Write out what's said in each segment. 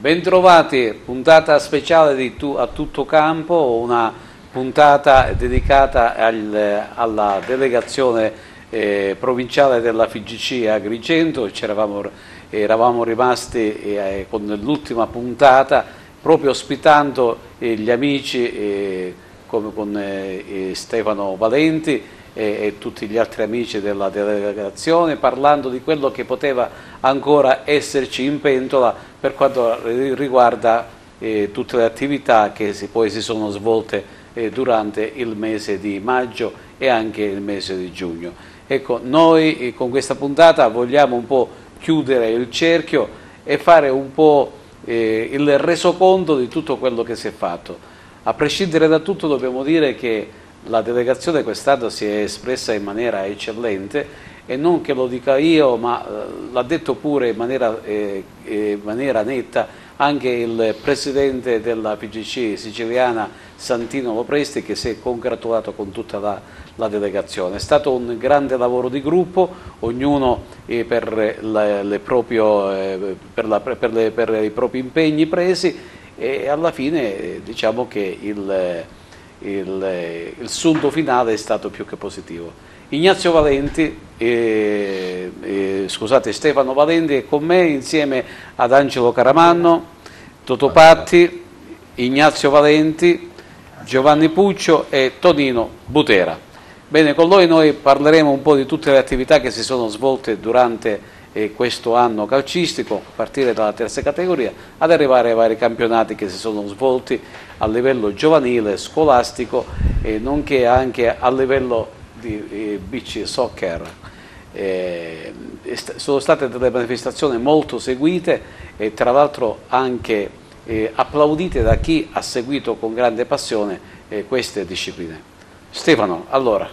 Bentrovati, puntata speciale di A Tutto Campo, una puntata dedicata alla delegazione provinciale della FIGC a Agrigento. Eravamo rimasti con l'ultima puntata proprio ospitando gli amici come con Stefano Valenti e tutti gli altri amici della delegazione, parlando di quello che poteva ancora esserci in pentola per quanto riguarda tutte le attività che poi si sono svolte durante il mese di maggio e anche il mese di giugno. Ecco, noi con questa puntata vogliamo un po' chiudere il cerchio e fare un po' il resoconto di tutto quello che si è fatto. A prescindere da tutto dobbiamo dire che la delegazione quest'anno si è espressa in maniera eccellente, e non che lo dica io, ma l'ha detto pure in maniera netta anche il presidente della FIGC siciliana Santino Lopresti, che si è congratulato con tutta la delegazione. È stato un grande lavoro di gruppo, ognuno per i propri impegni presi, e alla fine diciamo che il sunto finale è stato più che positivo. Ignazio Valenti, Stefano Valenti è con me insieme ad Angelo Caramanno, Totò Patti, Ignazio Valenti, Giovanni Puccio e Tonino Butera. Bene, con noi parleremo un po' di tutte le attività che si sono svolte durante questo anno calcistico, a partire dalla terza categoria ad arrivare ai vari campionati che si sono svolti a livello giovanile, scolastico e nonché anche a livello di beach soccer. Sono state delle manifestazioni molto seguite e tra l'altro anche applaudite da chi ha seguito con grande passione queste discipline. Stefano, allora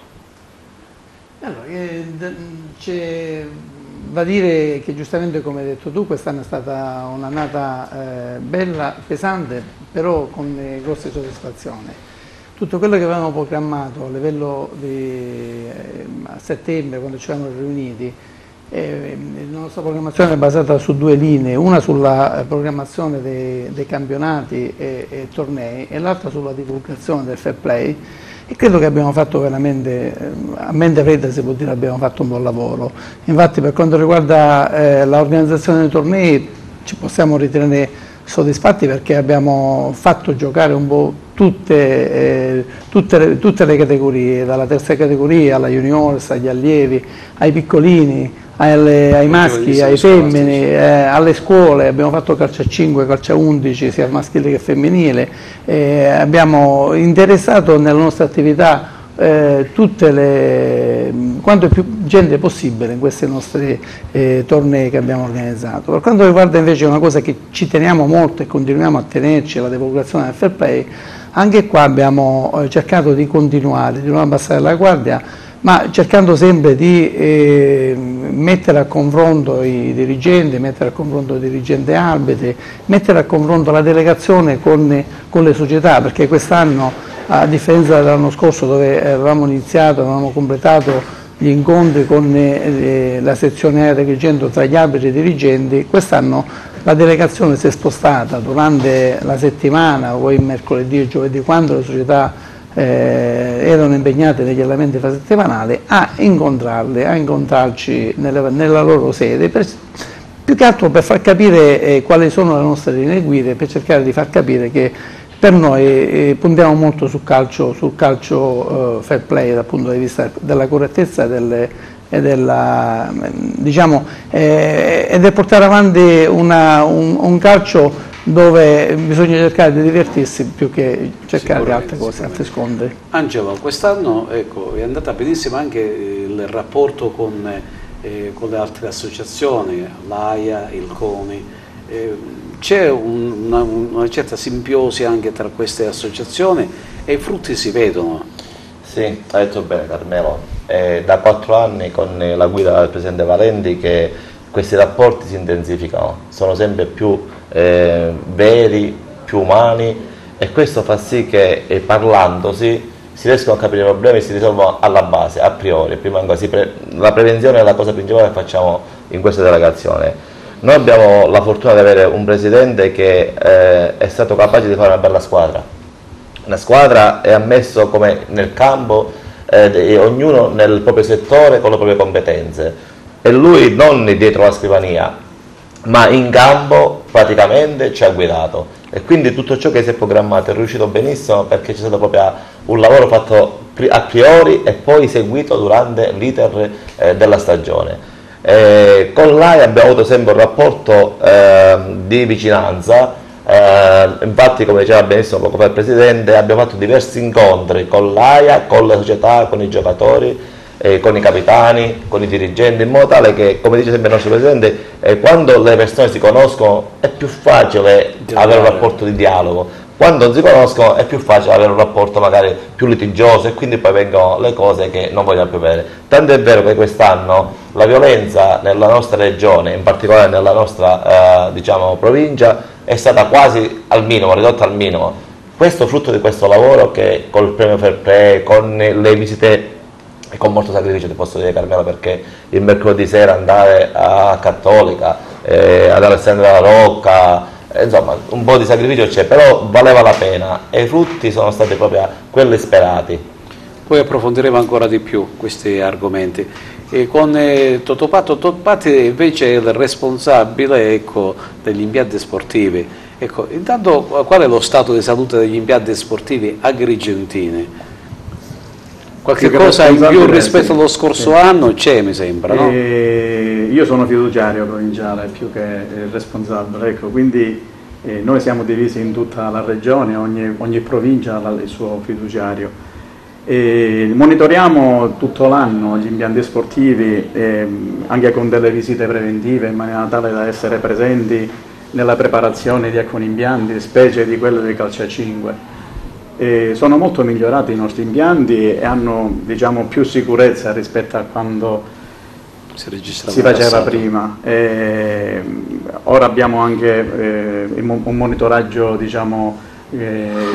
c'è da dire che giustamente, come hai detto tu, quest'anno è stata un'annata bella, pesante, però con grosse soddisfazioni. Tutto quello che avevamo programmato a livello a settembre, quando ci eravamo riuniti, la nostra programmazione è basata su due linee, una sulla programmazione dei campionati e tornei e l'altra sulla divulgazione del fair play, e credo che abbiamo fatto veramente, a mente fredda si può dire, abbiamo fatto un buon lavoro. Infatti per quanto riguarda l'organizzazione dei tornei ci possiamo ritenere soddisfatti, perché abbiamo fatto giocare un po' tutte le categorie, dalla terza categoria alla juniores, agli allievi, ai piccolini, ai maschi, ai femmini, alle scuole. Abbiamo fatto calcio a 5, calcio a 11, sia maschile che femminile. Abbiamo interessato nella nostra attività quanto più gente possibile in questi nostri tornei che abbiamo organizzato. Per quanto riguarda invece una cosa che ci teniamo molto e continuiamo a tenerci, la divulgazione del fair play, anche qua abbiamo cercato di continuare, di non abbassare la guardia, ma cercando sempre di mettere a confronto i dirigenti, mettere a confronto i dirigenti arbitri, mettere a confronto la delegazione con le società, perché quest'anno, a differenza dell'anno scorso dove avevamo completato gli incontri con la sezione A di Agrigento tra gli arbitri e i dirigenti, quest'anno la delegazione si è spostata durante la settimana, poi mercoledì e giovedì, quando le società erano impegnate negli allenamenti infrasettimanali, a incontrarci nella loro sede, più che altro per far capire quali sono le nostre linee guida, per cercare di far capire che per noi puntiamo molto sul calcio fair play dal punto di vista della correttezza e del portare avanti un calcio dove bisogna cercare di divertirsi più che cercare di altre cose, altri scontri. Angelo, quest'anno è andata benissimo anche il rapporto con le altre associazioni, l'AIA, il CONI. C'è una certa simbiosi anche tra queste associazioni e i frutti si vedono. Sì, hai detto bene Carmelo, è da 4 anni con la guida del presidente Valenti che questi rapporti si intensificano, sono sempre più veri, più umani, e questo fa sì che parlandosi si riescono a capire i problemi e si risolvono alla base, a priori, prima ancora la prevenzione è la cosa principale che facciamo in questa delegazione. Noi abbiamo la fortuna di avere un presidente che è stato capace di fare una bella squadra. Una squadra è ammesso come nel campo, ognuno nel proprio settore con le proprie competenze, e lui non dietro la scrivania, ma in campo praticamente ci ha guidato, e quindi tutto ciò che si è programmato è riuscito benissimo, perché c'è stato proprio un lavoro fatto a priori e poi seguito durante l'iter della stagione. Con l'AI abbiamo avuto sempre un rapporto di vicinanza, infatti, come diceva benissimo poco fa il Presidente, abbiamo fatto diversi incontri con l'AIA, con la società, con i giocatori, con i capitani, con i dirigenti, in modo tale che, come dice sempre il nostro Presidente, quando le persone si conoscono è più facile avere un rapporto di dialogo. Quando non si conoscono è più facile avere un rapporto magari più litigioso, e quindi poi vengono le cose che non vogliamo più vedere. Tanto è vero che quest'anno la violenza nella nostra regione, in particolare nella nostra diciamo, provincia, è stata quasi al minimo, ridotta al minimo. Questo frutto di questo lavoro che col premio Fair Play, con le visite, e con molto sacrificio ti posso dire, Carmelo, perché il mercoledì sera andare a Cattolica, ad Alessandria della Rocca, insomma un po' di sacrificio c'è, però valeva la pena e i frutti sono stati proprio quelli sperati. Poi approfondiremo ancora di più questi argomenti. E con Totò Patti invece è il responsabile, ecco, degli impianti sportivi. Ecco, intanto qual è lo stato di salute degli impianti sportivi agrigentini? Qualche cosa in più rispetto allo scorso anno c'è, mi sembra, no? Io sono fiduciario provinciale più che responsabile, ecco, quindi noi siamo divisi in tutta la regione, ogni provincia ha il suo fiduciario. Monitoriamo tutto l'anno gli impianti sportivi, anche con delle visite preventive, in maniera tale da essere presenti nella preparazione di alcuni impianti, specie di quello dei calciacinque. Sono molto migliorati i nostri impianti e hanno, diciamo, più sicurezza rispetto a quando si faceva prima. Ora abbiamo anche un monitoraggio, diciamo,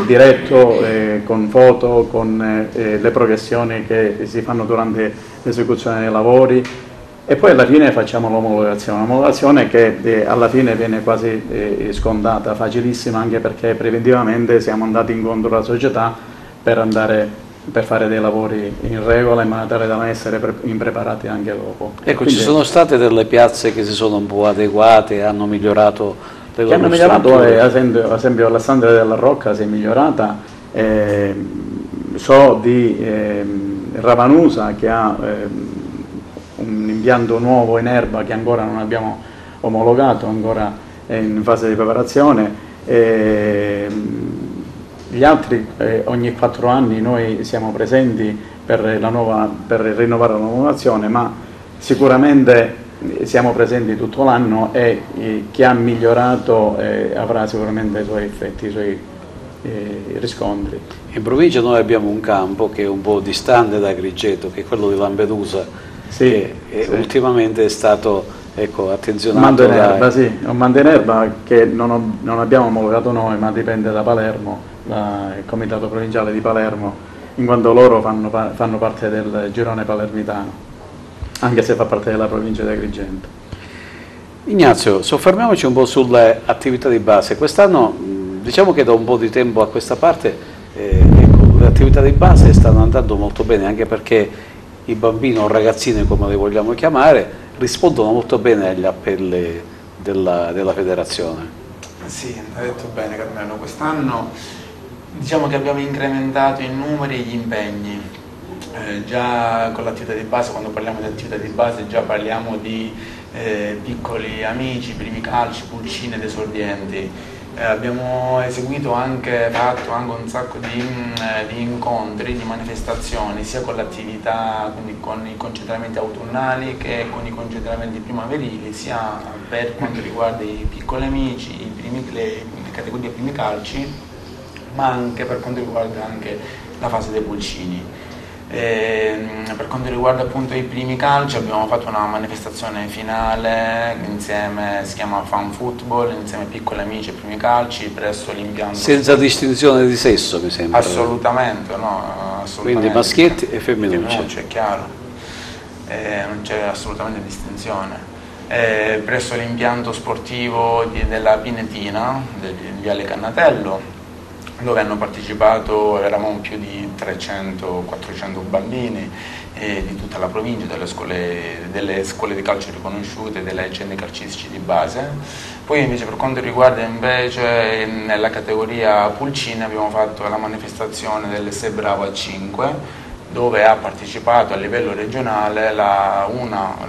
diretto, con foto, con le progressioni che si fanno durante l'esecuzione dei lavori, e poi alla fine facciamo l'omologazione che alla fine viene quasi scontata, facilissima, anche perché preventivamente siamo andati incontro alla società per fare dei lavori in regola, in maniera tale da non essere impreparati anche dopo. Ecco, quindi, ci sono state delle piazze che si sono un po' adeguate, hanno migliorato le loro strutture? Ad esempio Alessandria della Rocca si è migliorata, so di Ravanusa che ha un impianto nuovo in erba che ancora non abbiamo omologato, ancora è in fase di preparazione. Gli altri ogni 4 anni noi siamo presenti per rinnovare l'omologazione, ma sicuramente siamo presenti tutto l'anno, e chi ha migliorato avrà sicuramente i suoi effetti, i suoi riscontri. In provincia noi abbiamo un campo che è un po' distante da Agrigento, che è quello di Lampedusa, che ultimamente è stato, ecco, attenzionato. Un mando in erba che non abbiamo omologato noi, ma dipende da Palermo, il Comitato Provinciale di Palermo, in quanto loro fanno parte del girone palermitano, anche se fa parte della provincia di Agrigento. Ignazio, soffermiamoci un po' sulle attività di base. Quest'anno, diciamo che da un po' di tempo a questa parte, ecco, le attività di base stanno andando molto bene, anche perché i bambini o ragazzini, come li vogliamo chiamare, rispondono molto bene agli appelli della federazione. Sì, hai detto bene Carmelo, quest'anno diciamo che abbiamo incrementato i numeri e gli impegni. Già con l'attività di base, quando parliamo di attività di base, già parliamo di piccoli amici, primi calci, pulcine ed esordienti. Abbiamo fatto anche un sacco di incontri, di manifestazioni, sia con l'attività, quindi con i concentramenti autunnali che con i concentramenti primaverili, sia per quanto riguarda i piccoli amici, le categorie primi calci, ma anche per quanto riguarda anche la fase dei pulcini. Per quanto riguarda appunto i primi calci, abbiamo fatto una manifestazione finale insieme, si chiama Fan Football, insieme piccoli amici e primi calci presso l'impianto. Senza distinzione di sesso, mi sembra. Assolutamente, no, assolutamente. Quindi maschietti e femminucce. È chiaro, non c'è assolutamente distinzione. presso l'impianto sportivo della Pinetina, del Viale Cannatello, dove hanno partecipato, eravamo più di 300-400 bambini di tutta la provincia, delle scuole di calcio riconosciute, delle aziende calcistici di base. Poi invece per quanto riguarda invece nella categoria pulcine abbiamo fatto la manifestazione dell'S Bravo a 5, dove ha partecipato a livello regionale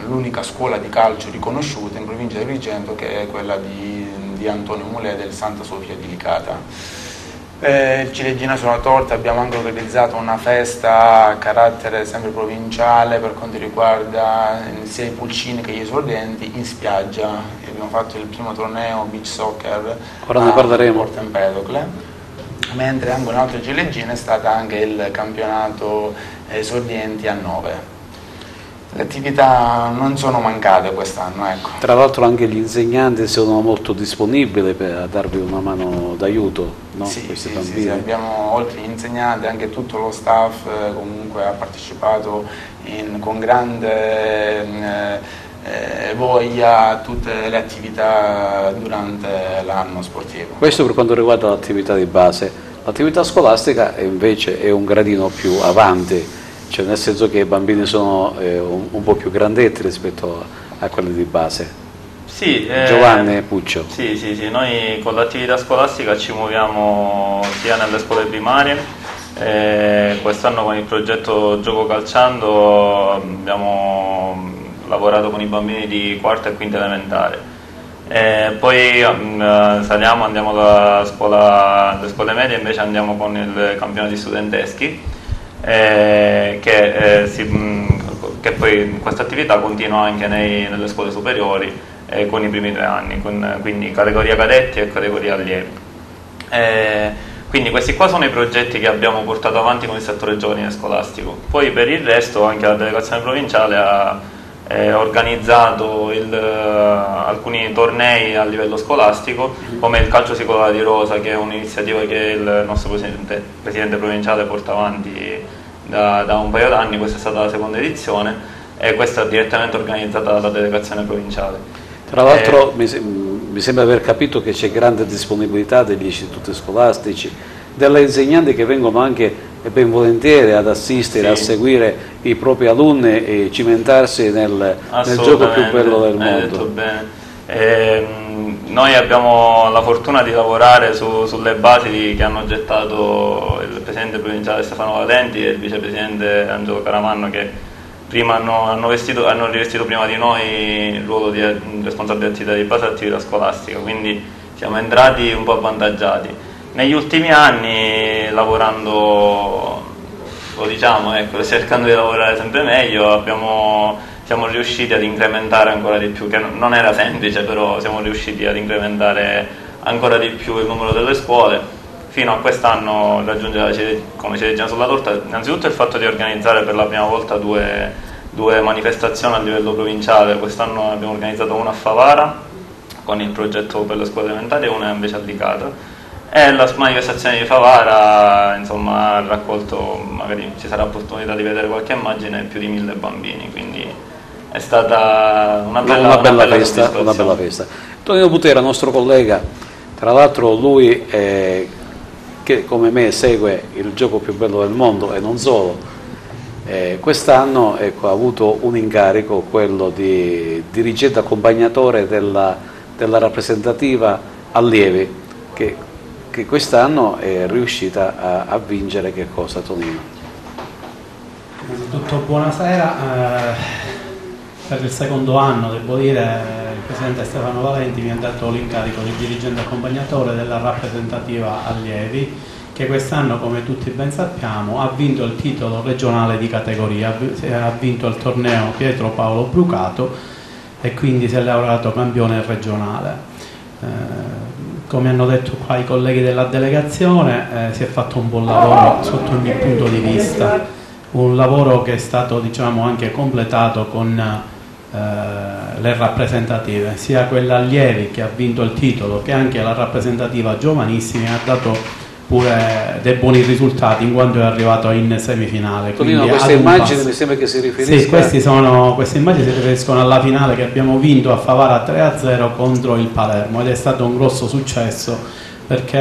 l'unica scuola di calcio riconosciuta in provincia di Agrigento, che è quella di Antonio Mulè del Santa Sofia di Licata. Ciliegina sulla torta, abbiamo anche organizzato una festa a carattere sempre provinciale per quanto riguarda sia i pulcini che gli esordienti in spiaggia. Abbiamo fatto il primo torneo beach soccer Ora ne parleremo. a Porto Empedocle, mentre anche un'altra ciliegina è stata anche il campionato esordienti a 9. Le attività non sono mancate quest'anno, ecco. Tra l'altro anche gli insegnanti sono molto disponibili per darvi una mano d'aiuto, no? Sì, Questi sì, bambini. sì, abbiamo oltre agli insegnanti anche tutto lo staff comunque ha partecipato con grande voglia a tutte le attività durante l'anno sportivo. Questo per quanto riguarda l'attività di base. L'attività scolastica invece è un gradino più avanti, cioè nel senso che i bambini sono un po' più grandetti rispetto a quelli di base. Sì, Giovanni Puccio. Sì, noi con l'attività scolastica ci muoviamo sia nelle scuole primarie, quest'anno con il progetto Gioco Calciando abbiamo lavorato con i bambini di quarta e quinta elementare. Poi saliamo, andiamo alle scuole medie, invece andiamo con il campionato studenteschi, che poi questa attività continua anche nelle scuole superiori con i primi 3 anni, quindi categoria cadetti e categoria allievi. Quindi questi qua sono i progetti che abbiamo portato avanti con il settore giovanile scolastico. Poi per il resto anche la delegazione provinciale ha organizzato alcuni tornei a livello scolastico, come il calcio sicolare di rosa, che è un'iniziativa che il nostro presidente provinciale porta avanti da un paio d'anni. Questa è stata la seconda edizione e questa è direttamente organizzata dalla delegazione provinciale. Tra l'altro mi sembra aver capito che c'è grande disponibilità degli istituti scolastici, delle insegnanti che vengono anche ben volentieri ad assistere, a seguire i propri alunni e cimentarsi nel gioco più bello del mondo. Hai detto bene. Noi abbiamo la fortuna di lavorare sulle basi che hanno gettato il presidente provinciale Stefano Valenti e il vicepresidente Angelo Caramanno, che prima hanno rivestito prima di noi il ruolo di responsabile di attività di base e attività scolastica, quindi siamo entrati un po' avvantaggiati. Negli ultimi anni, lavorando, lo diciamo, cercando di lavorare sempre meglio, siamo riusciti ad incrementare ancora di più, che non era semplice, però siamo riusciti ad incrementare ancora di più il numero delle scuole, fino a quest'anno raggiungere come ciliegina sulla torta. Innanzitutto il fatto di organizzare per la prima volta due manifestazioni a livello provinciale. Quest'anno abbiamo organizzato una a Favara con il progetto per le scuole elementari e una invece a Licata. E la manifestazione di Favara, insomma, ha raccolto, magari ci sarà opportunità di vedere qualche immagine, più di 1000 bambini, quindi è stata una bella festa. Tonino Butera, nostro collega, tra l'altro lui che come me segue il gioco più bello del mondo e non solo, quest'anno ha avuto un incarico, quello di dirigente accompagnatore della rappresentativa allievi, che quest'anno è riuscita a vincere che cosa, Tonino? Innanzitutto buonasera, per il secondo anno devo dire il presidente Stefano Valenti mi ha dato l'incarico di dirigente accompagnatore della rappresentativa allievi, che quest'anno, come tutti ben sappiamo, ha vinto il titolo regionale di categoria, ha vinto il torneo Pietro Paolo Brucato e quindi si è laureato campione regionale. Come hanno detto qua i colleghi della delegazione, si è fatto un buon lavoro sotto ogni punto di vista, un lavoro che è stato, diciamo, anche completato con le rappresentative, sia quella allievi che ha vinto il titolo che anche la rappresentativa giovanissimi ha dato pure dei buoni risultati, in quanto è arrivato in semifinale. Tonino, queste immagini mi sembra che si riferiscono. Sì, queste immagini si riferiscono alla finale che abbiamo vinto a Favara 3-0 contro il Palermo, ed è stato un grosso successo, perché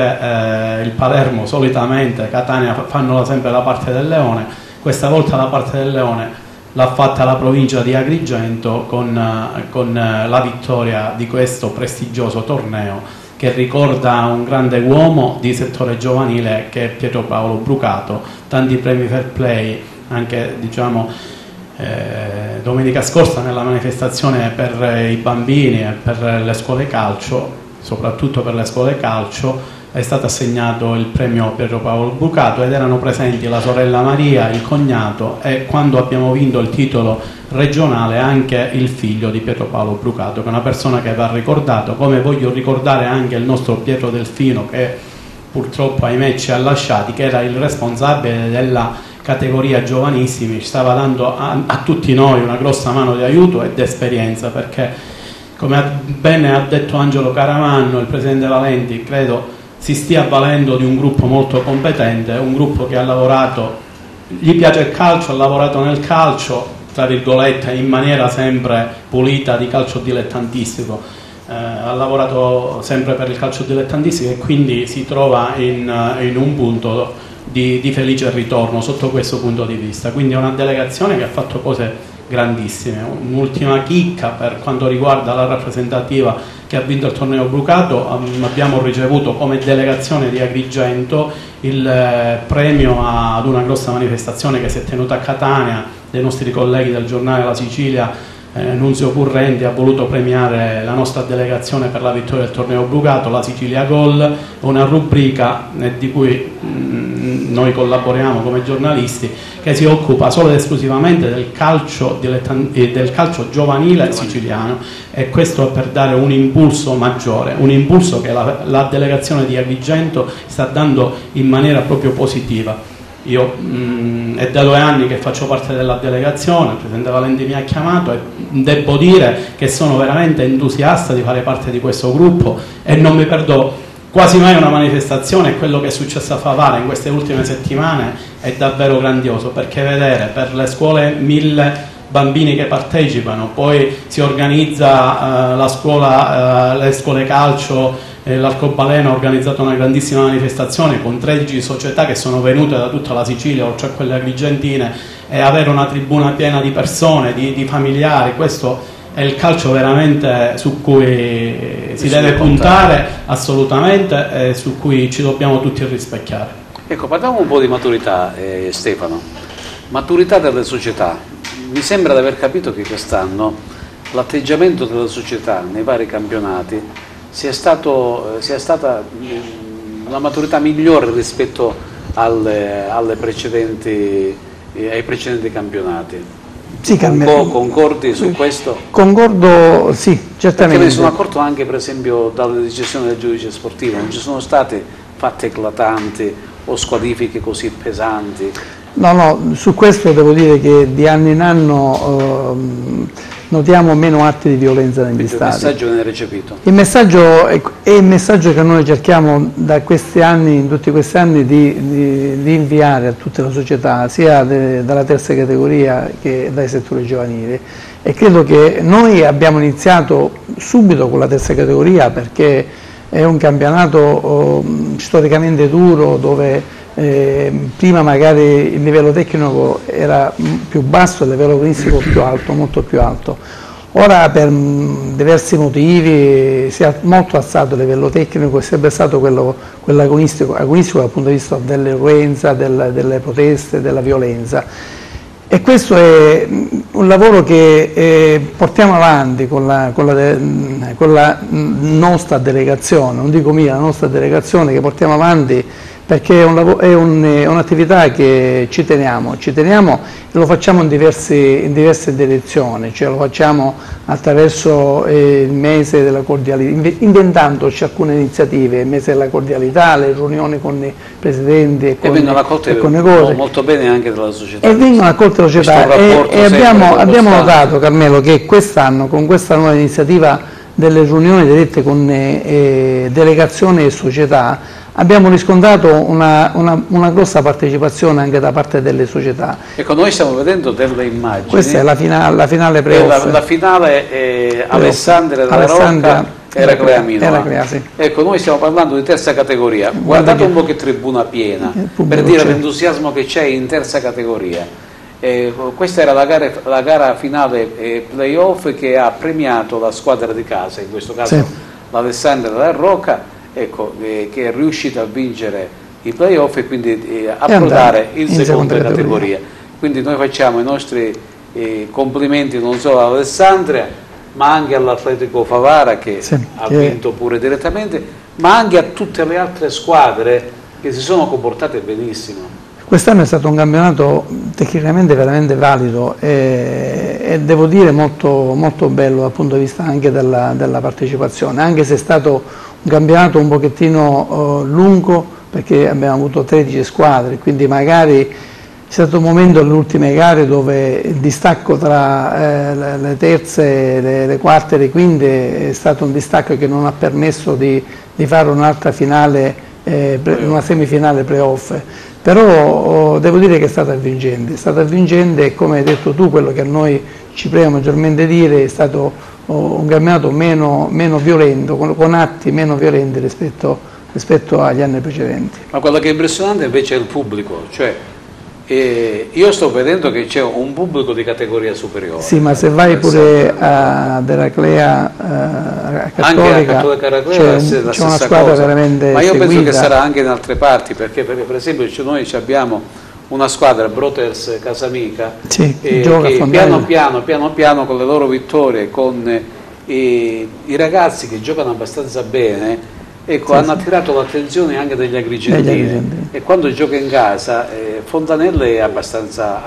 il Palermo solitamente, Catania fanno sempre la parte del Leone, questa volta la parte del Leone l'ha fatta la provincia di Agrigento con la vittoria di questo prestigioso torneo, che ricorda un grande uomo di settore giovanile che è Pietro Paolo Brucato. Tanti premi fair play, anche diciamo domenica scorsa nella manifestazione per i bambini e per le scuole calcio, soprattutto per le scuole calcio, è stato assegnato il premio Pietro Paolo Brucato, ed erano presenti la sorella Maria, il cognato, e quando abbiamo vinto il titolo regionale anche il figlio di Pietro Paolo Brucato, che è una persona che va ricordato, come voglio ricordare anche il nostro Pietro Delfino, che purtroppo ahimè ci ha lasciati, che era il responsabile della categoria giovanissimi, ci stava dando a tutti noi una grossa mano di aiuto ed esperienza, perché come bene ha detto Angelo Caramanno, il presidente Valenti, credo si stia avvalendo di un gruppo molto competente, un gruppo che ha lavorato, gli piace il calcio, ha lavorato nel calcio, tra virgolette, in maniera sempre pulita, di calcio dilettantistico, ha lavorato sempre per il calcio dilettantistico, e quindi si trova in un punto di felice ritorno sotto questo punto di vista. Quindi è una delegazione che ha fatto cose grandissime. Un'ultima chicca per quanto riguarda la rappresentativa che ha vinto il torneo Brucato: abbiamo ricevuto come delegazione di Agrigento il premio ad una grossa manifestazione che si è tenuta a Catania, dei nostri colleghi del giornale La Sicilia. Nunzio Currenti ha voluto premiare la nostra delegazione per la vittoria del torneo Brucato, la Sicilia Gol, una rubrica di cui noi collaboriamo come giornalisti, che si occupa solo ed esclusivamente del calcio giovanile siciliano, e questo per dare un impulso maggiore, un impulso che la delegazione di Agrigento sta dando in maniera proprio positiva. Io è da 2 anni che faccio parte della delegazione, il presidente Valenti mi ha chiamato e devo dire che sono veramente entusiasta di fare parte di questo gruppo, e non mi perdo quasi mai una manifestazione. E quello che è successo a Favara in queste ultime settimane è davvero grandioso, perché vedere per le scuole 1000 bambini che partecipano, poi si organizza le scuole calcio, l'Arcobaleno ha organizzato una grandissima manifestazione con 13 società che sono venute da tutta la Sicilia, oltre a quelle agrigentine, e avere una tribuna piena di persone, di familiari. Questo è il calcio veramente su cui si deve puntare assolutamente, e su cui ci dobbiamo tutti rispecchiare. Ecco, parliamo un po' di maturità, Stefano. Maturità delle società. Mi sembra di aver capito che quest'anno l'atteggiamento delle società nei vari campionati sia stata una maturità migliore rispetto ai precedenti campionati. Sì, concordi su questo? Concordo, sì, certamente. Perché me ne sono accorto anche, per esempio, dalle decisioni del giudice sportivo, non ci sono state fatte eclatanti o squalifiche così pesanti. No, su questo devo dire che di anno in anno notiamo meno atti di violenza negli stadi. Il messaggio viene recepito? Il messaggio è il messaggio che noi cerchiamo da questi anni, in tutti questi anni, di inviare a tutte le società, sia dalla terza categoria che dai settori giovanili. E credo che noi abbiamo iniziato subito con la terza categoria, perché è un campionato storicamente duro, dove prima magari il livello tecnico era più basso, il livello agonistico più alto, molto più alto. Ora per diversi motivi si è molto alzato il livello tecnico, è sempre stato quello agonistico dal punto di vista dell'eruenza, delle proteste, della violenza. E questo è un lavoro che portiamo avanti con la nostra delegazione, non dico mia, la nostra delegazione, che portiamo avanti, perché è un'attività che ci teniamo e lo facciamo in diverse direzioni, cioè lo facciamo attraverso il mese della cordialità, inventandoci alcune iniziative, il mese della cordialità, le riunioni con i presidenti e vengono accolte molto bene anche dalla società. E vengono accolte dalla società e abbiamo notato, Carmelo, che quest'anno con questa nuova iniziativa delle riunioni dirette con delegazioni e società abbiamo riscontrato una grossa partecipazione anche da parte delle società. Ecco, noi stiamo vedendo delle immagini. Questa è la finale playoff. La finale Alessandria della Rocca. Eraclea, sì. Ecco, noi stiamo parlando di terza categoria. Guardate un po' che tribuna piena, per dire l'entusiasmo che c'è in terza categoria. Questa era la gara finale playoff che ha premiato la squadra di casa, in questo caso sì, l'Alessandria della Rocca, ecco, che è riuscita a vincere i playoff e quindi approdare in seconda categoria. Quindi noi facciamo i nostri complimenti non solo all'Alessandria, ma anche all'Atletico Favara che ha vinto pure direttamente, ma anche a tutte le altre squadre che si sono comportate benissimo. Quest'anno è stato un campionato tecnicamente veramente valido e devo dire molto, molto bello dal punto di vista anche della partecipazione, anche se è stato un campionato un pochettino lungo, perché abbiamo avuto 13 squadre, quindi magari è stato un momento nelle ultime gare dove il distacco tra le terze, le quarte e le quinte è stato un distacco che non ha permesso di fare un'altra finale, una semifinale playoff. Però devo dire che è stata avvincente e come hai detto tu, quello che a noi ci preme maggiormente dire, è stato un campionato meno violento, con atti meno violenti rispetto agli anni precedenti. Ma quello che è impressionante invece è il pubblico, cioè io sto vedendo che c'è un pubblico di categoria superiore. Sì, ma se vai pure ad Eraclea Cattolica, c'è una squadra veramente ma io seguita. penso che sarà anche in altre parti, perché per esempio noi abbiamo una squadra, Broters Casamica, sì, che piano piano con le loro vittorie, con i ragazzi che giocano abbastanza bene, ecco, hanno attirato l'attenzione anche degli agrigentini, e quando gioca in casa Fontanelle è abbastanza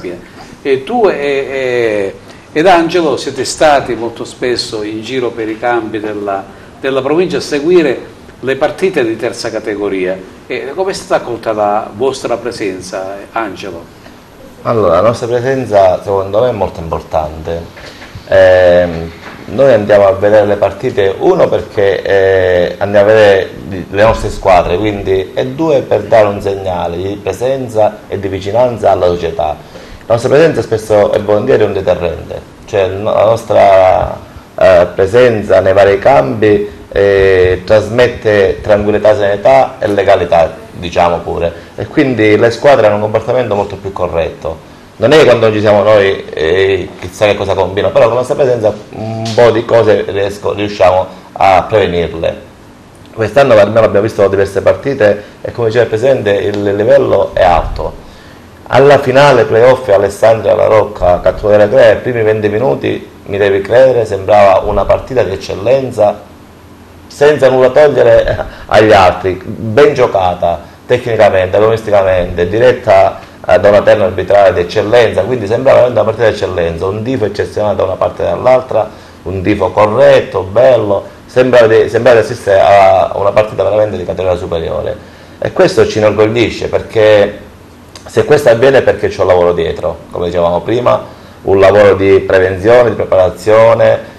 piena. E tu ed Angelo siete stati molto spesso in giro per i campi della provincia a seguire le partite di terza categoria. Come è stata accolta la vostra presenza, Angelo? Allora, la nostra presenza secondo me è molto importante. Noi andiamo a vedere le partite, uno perché andiamo a vedere le nostre squadre, quindi, e due per dare un segnale di presenza e di vicinanza alla società. La nostra presenza spesso e volentieri è un deterrente, cioè la nostra presenza nei vari campi trasmette tranquillità, serenità e legalità, diciamo pure, e quindi le squadre hanno un comportamento molto più corretto. Non è che quando ci siamo noi chissà che cosa combina, però con la nostra presenza un po' di cose riusciamo a prevenirle. Quest'anno almeno abbiamo visto diverse partite e come diceva il Presidente il livello è alto. Alla finale playoff Alessandria La Rocca Cattura Eraclea, i primi 20 minuti, mi devi credere, sembrava una partita di eccellenza, senza nulla togliere agli altri, ben giocata tecnicamente, agonisticamente, diretta da una terna arbitrale di eccellenza, quindi sembrava veramente una partita di eccellenza, un tifo eccezionale da una parte e dall'altra, un tifo corretto, bello, sembrava di assistere a una partita veramente di categoria superiore, e questo ci inorgoglisce, perché se questo avviene è perché c'è un lavoro dietro, come dicevamo prima, un lavoro di prevenzione, di preparazione,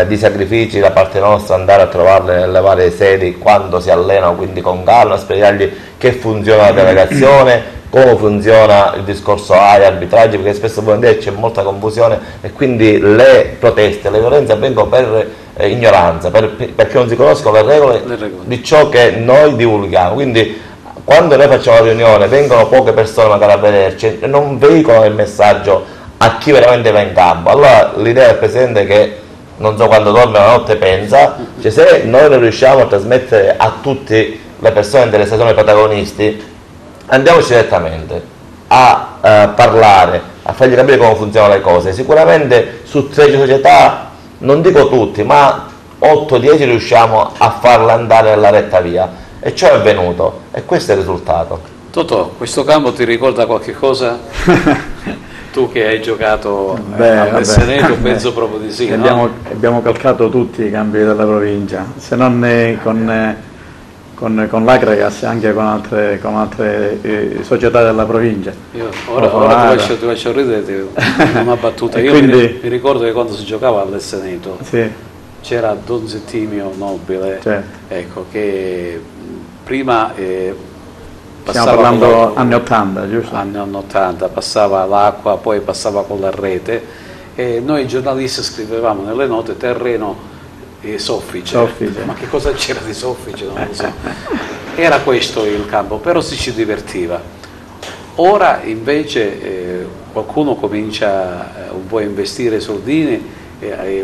di sacrifici da parte nostra, andare a trovarle nelle varie sedi quando si allenano, quindi con calma, spiegargli che funziona la delegazione, come funziona il discorso AIA, arbitraggi, perché spesso e volentieri c'è molta confusione e quindi le proteste, le violenze avvengono per ignoranza, perché non si conoscono le regole di ciò che noi divulghiamo. Quindi quando noi facciamo la riunione vengono poche persone magari a vederci e non veicolano il messaggio a chi veramente va in campo. Allora l'idea del Presidente è che non so quando dorme la notte pensa, cioè se noi non riusciamo a trasmettere a tutte le persone delle stagioni protagonisti, andiamoci direttamente a parlare, a fargli capire come funzionano le cose. Sicuramente su 13 società, non dico tutti, ma 8-10 riusciamo a farla andare nella retta via, e ciò è avvenuto, e questo è il risultato. Totò, questo campo ti ricorda qualche cosa? Tu che hai giocato all'Esseneto, penso proprio di sì. Abbiamo calcato tutti i campi della provincia, se non con l'Acregas, anche con altre società della provincia. Ora ti faccio ridere, una battuta. Io quindi, mi ricordo che quando si giocava all'Esseneto, sì, c'era Don Settimio Nobile, certo, ecco, che prima stiamo parlando anni 80, giusto? Anni 80, passava l'acqua, poi passava con la rete e noi giornalisti scrivevamo nelle note terreno soffice. Ma che cosa c'era di soffice? Non lo so. Era questo il campo, però si divertiva. Ora invece qualcuno comincia un po' a investire soldini,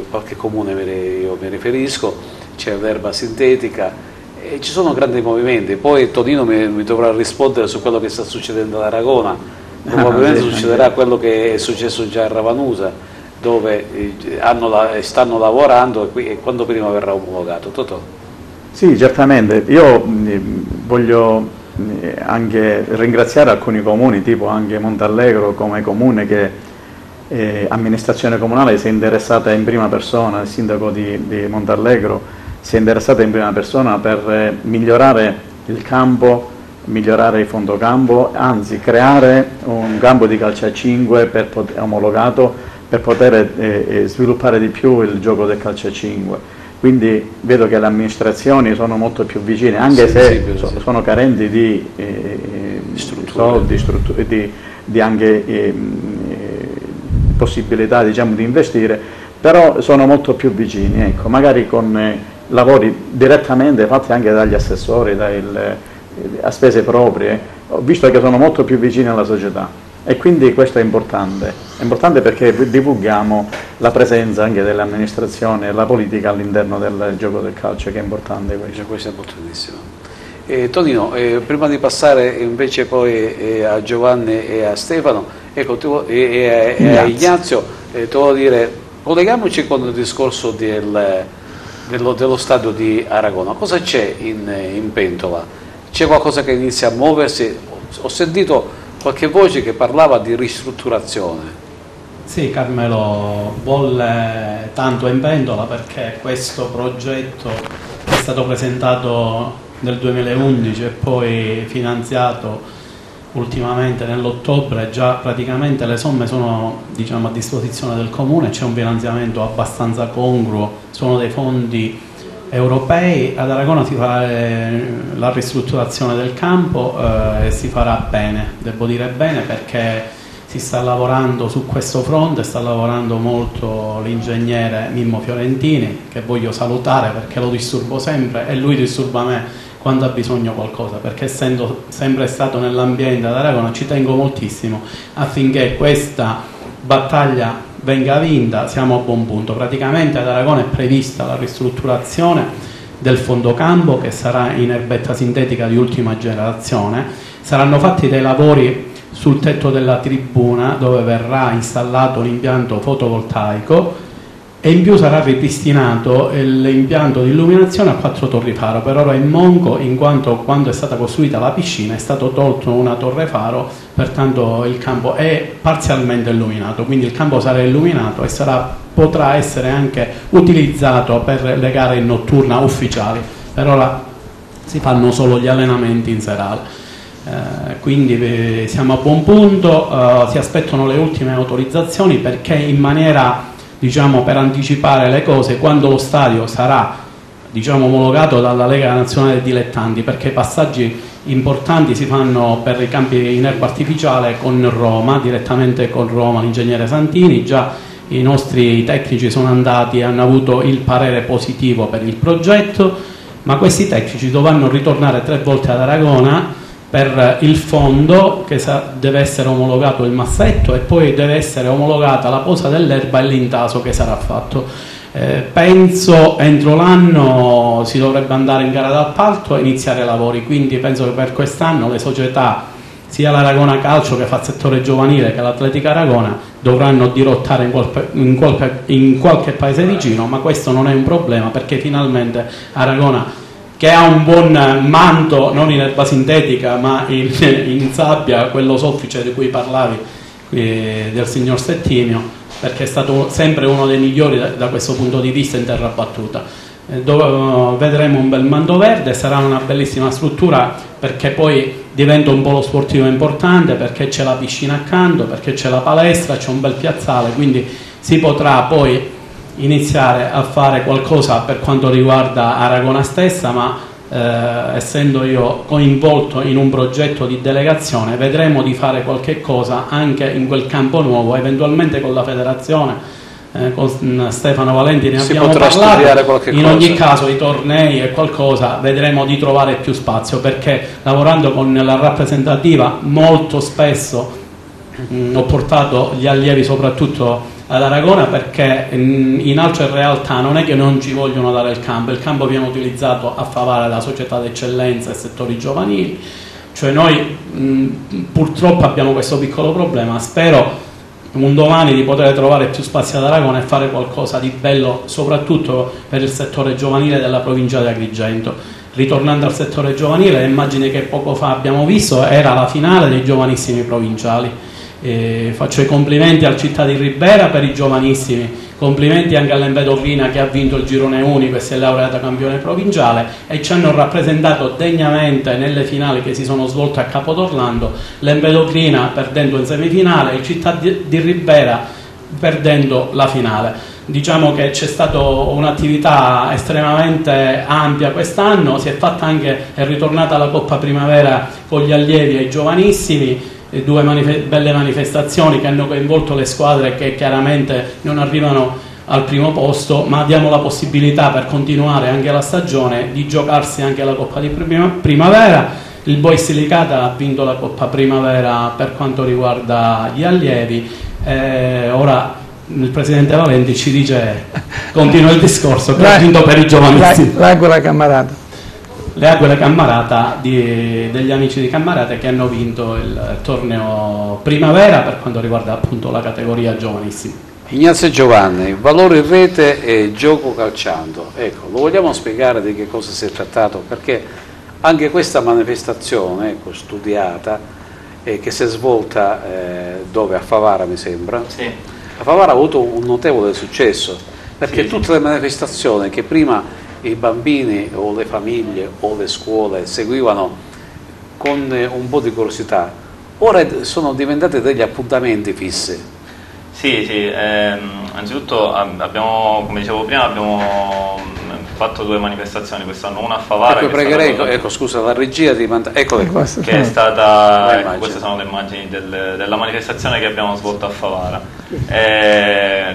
qualche comune io mi riferisco, c'è l'erba sintetica e ci sono grandi movimenti. Poi Tonino mi dovrà rispondere su quello che sta succedendo ad Aragona, probabilmente succederà quello che è successo già a Ravanusa, dove stanno lavorando e quando prima verrà omologato. Totò. Sì, certamente. Io voglio anche ringraziare alcuni comuni, tipo anche Montallegro come comune che amministrazione comunale si è interessata in prima persona, il sindaco di Montallegro si è interessata in prima persona per migliorare il campo, migliorare il fondocampo, anzi creare un campo di calcio a 5 omologato per poter sviluppare di più il gioco del calcio a 5. Quindi vedo che le amministrazioni sono molto più vicine, anche se sono carenti di soldi, di anche possibilità, diciamo, di investire, però sono molto più vicini, ecco, magari con lavori direttamente fatti anche dagli assessori, a spese proprie, ho visto che sono molto più vicini alla società. E quindi questo è importante perché divulghiamo la presenza anche delle amministrazioni e la politica all'interno del gioco del calcio, che è importante questo. Questo è importantissimo. Tonino, prima di passare invece poi a Giovanni e a Stefano e a Ignazio, ti volevo dire, colleghiamoci con il discorso dello stadio di Aragona. Cosa c'è in pentola? C'è qualcosa che inizia a muoversi? Ho sentito qualche voce che parlava di ristrutturazione. Sì, Carmelo, bolle tanto in pentola perché questo progetto è stato presentato nel 2011 e poi finanziato ultimamente nell'ottobre. Già praticamente le somme sono, diciamo, a disposizione del Comune, c'è un finanziamento abbastanza congruo, sono dei fondi europei. Ad Aragona si farà la ristrutturazione del campo e si farà bene, devo dire bene, perché si sta lavorando su questo fronte, sta lavorando molto l'ingegnere Mimmo Fiorentini, che voglio salutare perché lo disturbo sempre e lui disturba me quando ha bisogno qualcosa, perché essendo sempre stato nell'ambiente ad Aragona ci tengo moltissimo affinché questa battaglia venga vinta. Siamo a buon punto. Praticamente ad Aragona è prevista la ristrutturazione del fondocampo, che sarà in erbetta sintetica di ultima generazione. Saranno fatti dei lavori sul tetto della tribuna, dove verrà installato l'impianto fotovoltaico, e in più sarà ripristinato l'impianto di illuminazione a 4 torri faro. Per ora è monco, in quanto quando è stata costruita la piscina è stato tolto una torre faro, pertanto il campo è parzialmente illuminato, quindi il campo sarà illuminato e potrà essere anche utilizzato per le gare notturne ufficiali. Per ora si fanno solo gli allenamenti in serale. Quindi siamo a buon punto, si aspettano le ultime autorizzazioni perché in maniera, diciamo, per anticipare le cose, quando lo stadio sarà, diciamo, omologato dalla Lega Nazionale Dilettanti, perché i passaggi importanti si fanno per i campi in erba artificiale con Roma, direttamente con Roma, l'ingegnere Santini. Già i nostri tecnici sono andati e hanno avuto il parere positivo per il progetto, ma questi tecnici dovranno ritornare 3 volte ad Aragona per il fondo, che deve essere omologato il massetto e poi deve essere omologata la posa dell'erba e l'intaso che sarà fatto. Penso entro l'anno si dovrebbe andare in gara d'appalto e iniziare i lavori, quindi penso che per quest'anno le società, sia l'Aragona Calcio che fa settore giovanile che l'Atletica Aragona, dovranno dirottare in qualche paese vicino, ma questo non è un problema perché finalmente Aragona, che ha un buon manto, non in erba sintetica ma in sabbia, quello soffice di cui parlavi, del signor Settimio, perché è stato sempre uno dei migliori da questo punto di vista in terra battuta. Vedremo un bel manto verde, sarà una bellissima struttura perché poi diventa un polo sportivo importante, perché c'è la piscina accanto, perché c'è la palestra, c'è un bel piazzale, quindi si potrà poi iniziare a fare qualcosa per quanto riguarda Aragona stessa, ma essendo io coinvolto in un progetto di delegazione, vedremo di fare qualche cosa anche in quel campo nuovo, eventualmente con la federazione. Con Stefano Valenti ne abbiamo parlato. In ogni caso i tornei e qualcosa vedremo di trovare più spazio, perché lavorando con la rappresentativa molto spesso ho portato gli allievi soprattutto ad Aragona, perché in altre realtà non è che non ci vogliono dare il campo viene utilizzato a Favara da società d'eccellenza e settori giovanili, cioè noi purtroppo abbiamo questo piccolo problema. Spero un domani di poter trovare più spazio ad Aragona e fare qualcosa di bello soprattutto per il settore giovanile della provincia di Agrigento. Ritornando al settore giovanile, l'immagine che poco fa abbiamo visto era la finale dei giovanissimi provinciali. Faccio i complimenti al Città di Ribera per i giovanissimi, complimenti anche all'Empedoclina che ha vinto il girone unico e si è laureata campione provinciale, e ci hanno rappresentato degnamente nelle finali che si sono svolte a Capodorlando, l'Empedoclina perdendo in semifinale, il Città di Ribera perdendo la finale. Diciamo che c'è stata un'attività estremamente ampia quest'anno, si è fatta anche, è ritornata la Coppa Primavera con gli allievi e i giovanissimi, due belle manifestazioni che hanno coinvolto le squadre che chiaramente non arrivano al primo posto, ma diamo la possibilità per continuare anche la stagione di giocarsi anche la Coppa di Primavera. Il Boys Licata ha vinto la Coppa Primavera per quanto riguarda gli allievi, ora il presidente Valenti ci dice, continua il discorso, che ha vinto per i giovanissimi. L'Aquila Cammarata. Le Aquile Cammarata degli amici di Cammarata, che hanno vinto il torneo Primavera per quanto riguarda appunto la categoria giovanissima. Ignazio Giovanni, valore in rete e gioco calciando. Ecco, lo vogliamo spiegare di che cosa si è trattato? Perché anche questa manifestazione, ecco, studiata, che si è svolta dove? A Favara, mi sembra. Sì. A Favara ha avuto un notevole successo, perché sì, tutte le manifestazioni che prima i bambini o le famiglie o le scuole seguivano con un po' di curiosità, ora sono diventate degli appuntamenti fissi. Sì, anzitutto abbiamo, come dicevo prima, abbiamo fatto due manifestazioni quest'anno, una a Favara. Ecco, pregherei, ecco, scusa, la regia di che è stata, queste sono le immagini della manifestazione che abbiamo svolto a Favara.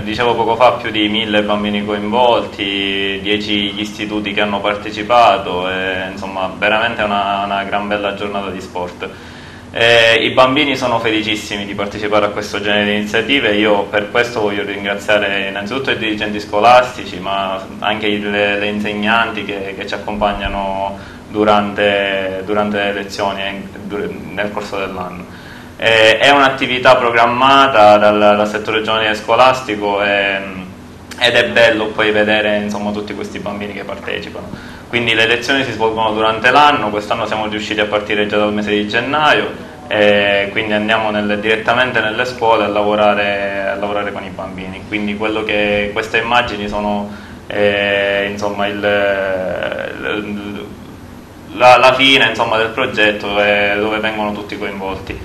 Dicevo poco fa, più di 1000 bambini coinvolti, 10 gli istituti che hanno partecipato, insomma veramente una gran bella giornata di sport. I bambini sono felicissimi di partecipare a questo genere di iniziative. Io per questo voglio ringraziare innanzitutto i dirigenti scolastici, ma anche le insegnanti che ci accompagnano durante le lezioni nel corso dell'anno. È un'attività programmata dal settore giovanile scolastico ed è bello poi vedere, insomma, tutti questi bambini che partecipano. Quindi le lezioni si svolgono durante l'anno, quest'anno siamo riusciti a partire già dal mese di gennaio, quindi andiamo direttamente nelle scuole a lavorare con i bambini. Quindi quello che queste immagini sono insomma la fine, insomma, del progetto, dove vengono tutti coinvolti.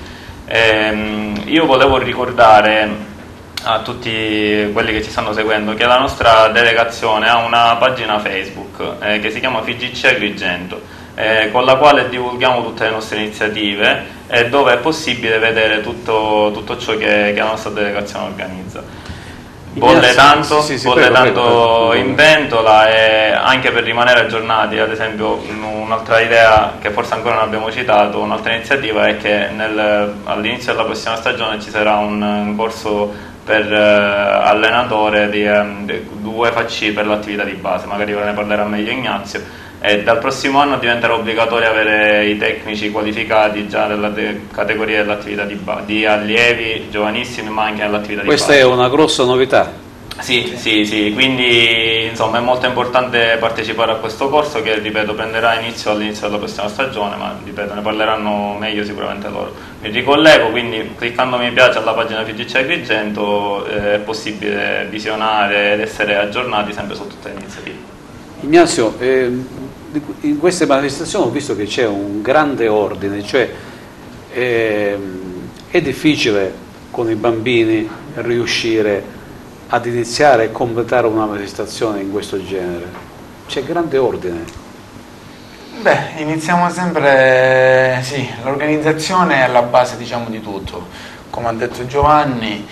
Io volevo ricordare a tutti quelli che ci stanno seguendo che la nostra delegazione ha una pagina Facebook che si chiama FIGC Agrigento, con la quale divulghiamo tutte le nostre iniziative e dove è possibile vedere tutto ciò che la nostra delegazione organizza. Bolle tanto, prego. In pentola, e anche per rimanere aggiornati. Ad esempio, un'altra idea che forse ancora non abbiamo citato, un'altra iniziativa è che all'inizio della prossima stagione ci sarà un corso per allenatore di UEFA C per l'attività di base, magari ora ne parlerà meglio Ignazio, e dal prossimo anno diventerà obbligatorio avere i tecnici qualificati già nella categoria dell'attività di allievi giovanissimi, ma anche nell'attività di base. Questa è una grossa novità. Sì, quindi insomma è molto importante partecipare a questo corso che, ripeto, prenderà inizio all'inizio della prossima stagione, ma ripeto, ne parleranno meglio sicuramente loro. Mi ricollego, quindi cliccando mi piace alla pagina FIGC Agrigento è possibile visionare ed essere aggiornati sempre su tutte le iniziative. Ignazio, in queste manifestazioni ho visto che c'è un grande ordine, cioè è difficile con i bambini riuscire ad iniziare e completare una manifestazione in questo genere. C'è grande ordine. Beh, iniziamo sempre, sì, l'organizzazione è alla base, diciamo, di tutto. Come ha detto Giovanni,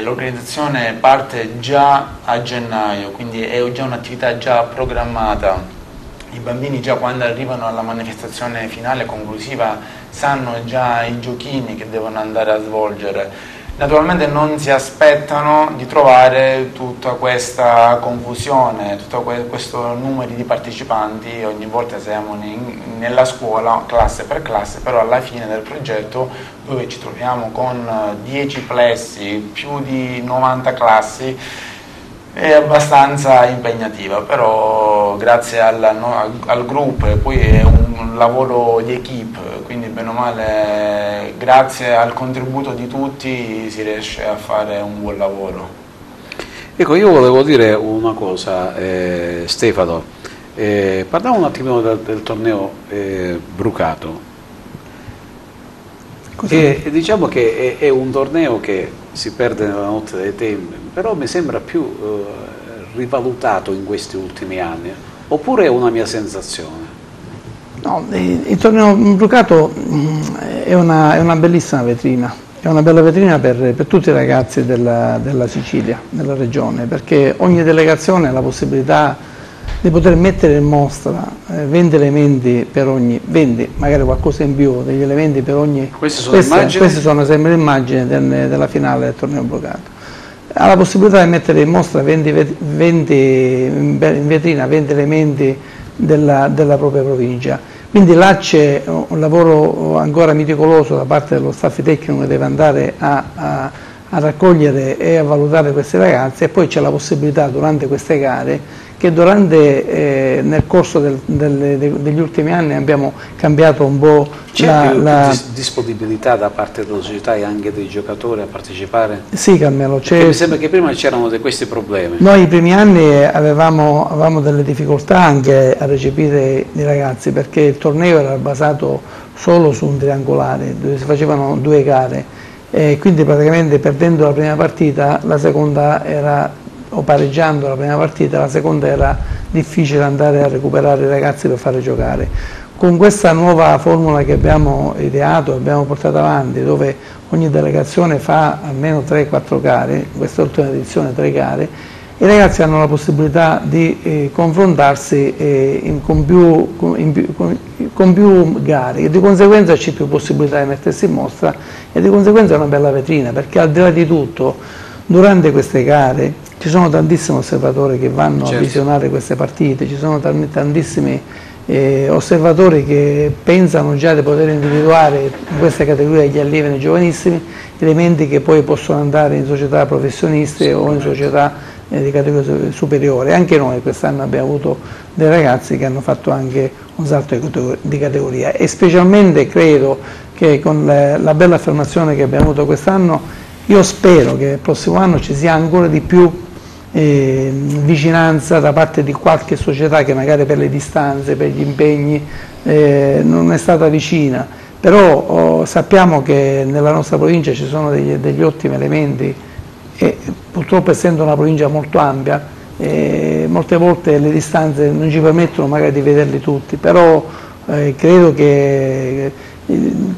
l'organizzazione parte già a gennaio, quindi è già un'attività già programmata. I bambini già quando arrivano alla manifestazione finale conclusiva sanno già i giochini che devono andare a svolgere. Naturalmente non si aspettano di trovare tutta questa confusione, tutto questo numero di partecipanti, ogni volta siamo nella scuola, classe per classe, però alla fine del progetto, dove ci troviamo con 10 plessi, più di 90 classi, è abbastanza impegnativa, però grazie al gruppo e poi è un lavoro di equipe, quindi bene o male grazie al contributo di tutti si riesce a fare un buon lavoro. Ecco, io volevo dire una cosa, Stefano, parliamo un attimo del torneo Brucato. Diciamo che è un torneo che si perde nella notte dei tempi, però mi sembra più rivalutato in questi ultimi anni, oppure è una mia sensazione? No, il torneo Brucato è una bellissima vetrina, è una bella vetrina per tutti i ragazzi della Sicilia, della regione, perché ogni delegazione ha la possibilità di poter mettere in mostra 20 elementi per ogni, 20, magari qualcosa in più, degli elementi per ogni. Queste sono sempre le immagini della finale del torneo Brucato. Ha la possibilità di mettere in mostra in vetrina 20 elementi della propria provincia. Quindi là c'è un lavoro ancora meticoloso da parte dello staff tecnico che deve andare a raccogliere e a valutare questi ragazzi, e poi c'è la possibilità durante queste gare che nel corso degli ultimi anni abbiamo cambiato un po' C'è più disponibilità da parte della società e anche dei giocatori a partecipare? Sì, Carmelo. Mi sembra che prima c'erano questi problemi. Noi i primi anni avevamo delle difficoltà anche a recepire i ragazzi, perché il torneo era basato solo su un triangolare, dove si facevano 2 gare, e quindi praticamente perdendo la prima partita, la seconda era, o pareggiando la prima partita, la seconda era difficile andare a recuperare i ragazzi per farli giocare. Con questa nuova formula che abbiamo ideato, abbiamo portato avanti, dove ogni delegazione fa almeno 3-4 gare, in questa ultima edizione 3 gare, i ragazzi hanno la possibilità di confrontarsi con più gare, e di conseguenza c'è più possibilità di mettersi in mostra, e di conseguenza è una bella vetrina, perché al di là di tutto, durante queste gare ci sono tantissimi osservatori che vanno a visionare queste partite, ci sono tantissimi osservatori che pensano già di poter individuare in queste categorie gli allievi giovanissimi, elementi che poi possono andare in società professionisti o in società di categoria superiore. Anche noi quest'anno abbiamo avuto dei ragazzi che hanno fatto anche un salto di categoria, e specialmente credo che con la bella affermazione che abbiamo avuto quest'anno, io spero che il prossimo anno ci sia ancora di più vicinanza da parte di qualche società che magari per le distanze, per gli impegni non è stata vicina, però sappiamo che nella nostra provincia ci sono degli ottimi elementi, e purtroppo essendo una provincia molto ampia molte volte le distanze non ci permettono magari di vederli tutti, però credo che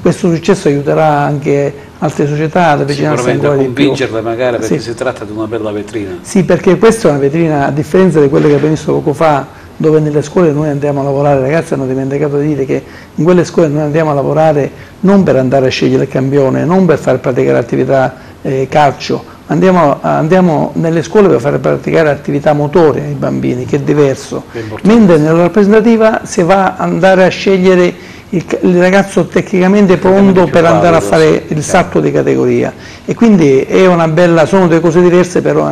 questo successo aiuterà anche altre società ad avvicinarsi ancora di più. Convincerle magari, perché si tratta di una bella vetrina. Sì, perché questa è una vetrina, a differenza di quelle che abbiamo visto poco fa, dove nelle scuole noi andiamo a lavorare. I ragazzi hanno dimenticato di dire che in quelle scuole noi andiamo a lavorare non per andare a scegliere il campione, non per far praticare attività calcio, andiamo nelle scuole per far praticare attività motorie ai bambini, che è diverso, mentre nella rappresentativa si va ad andare a scegliere il ragazzo tecnicamente pronto per andare a fare il salto di categoria, e quindi è una bella, sono 2 cose diverse, però è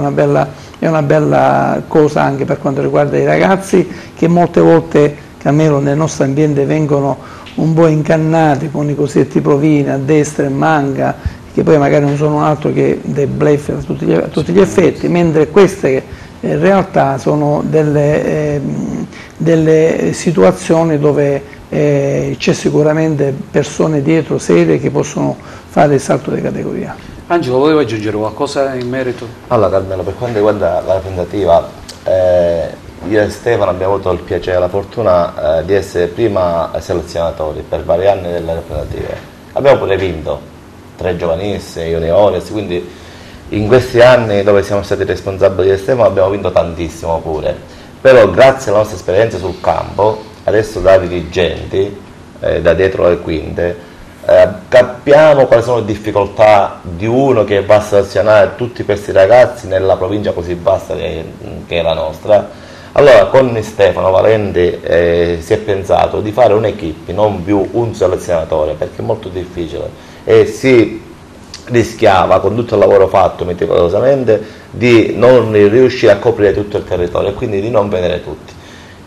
una bella cosa anche per quanto riguarda i ragazzi, che molte volte, almeno nel nostro ambiente, vengono un po' incannati con i cosiddetti provini a destra e manca, che poi magari non sono altro che dei bluff a tutti gli effetti, mentre queste in realtà sono delle situazioni dove c'è sicuramente persone dietro serie che possono fare il salto di categoria. Angelo, volevo aggiungere qualcosa in merito? Allora Carmelo, per quanto riguarda la rappresentativa, io e Stefano abbiamo avuto il piacere e la fortuna di essere prima selezionatori per vari anni delle rappresentative. Abbiamo pure vinto 3 giovanissime, juniores, quindi in questi anni dove siamo stati responsabili di Stefano abbiamo vinto tantissimo pure. Però grazie alla nostra esperienza sul campo, adesso da dirigenti, da dietro le quinte, capiamo quali sono le difficoltà di uno che va a selezionare tutti questi ragazzi nella provincia così vasta che è la nostra. Allora con Stefano Valenti si è pensato di fare un'equipe, non più un selezionatore, perché è molto difficile e si rischiava con tutto il lavoro fatto meticolosamente di non riuscire a coprire tutto il territorio e quindi di non vedere tutti.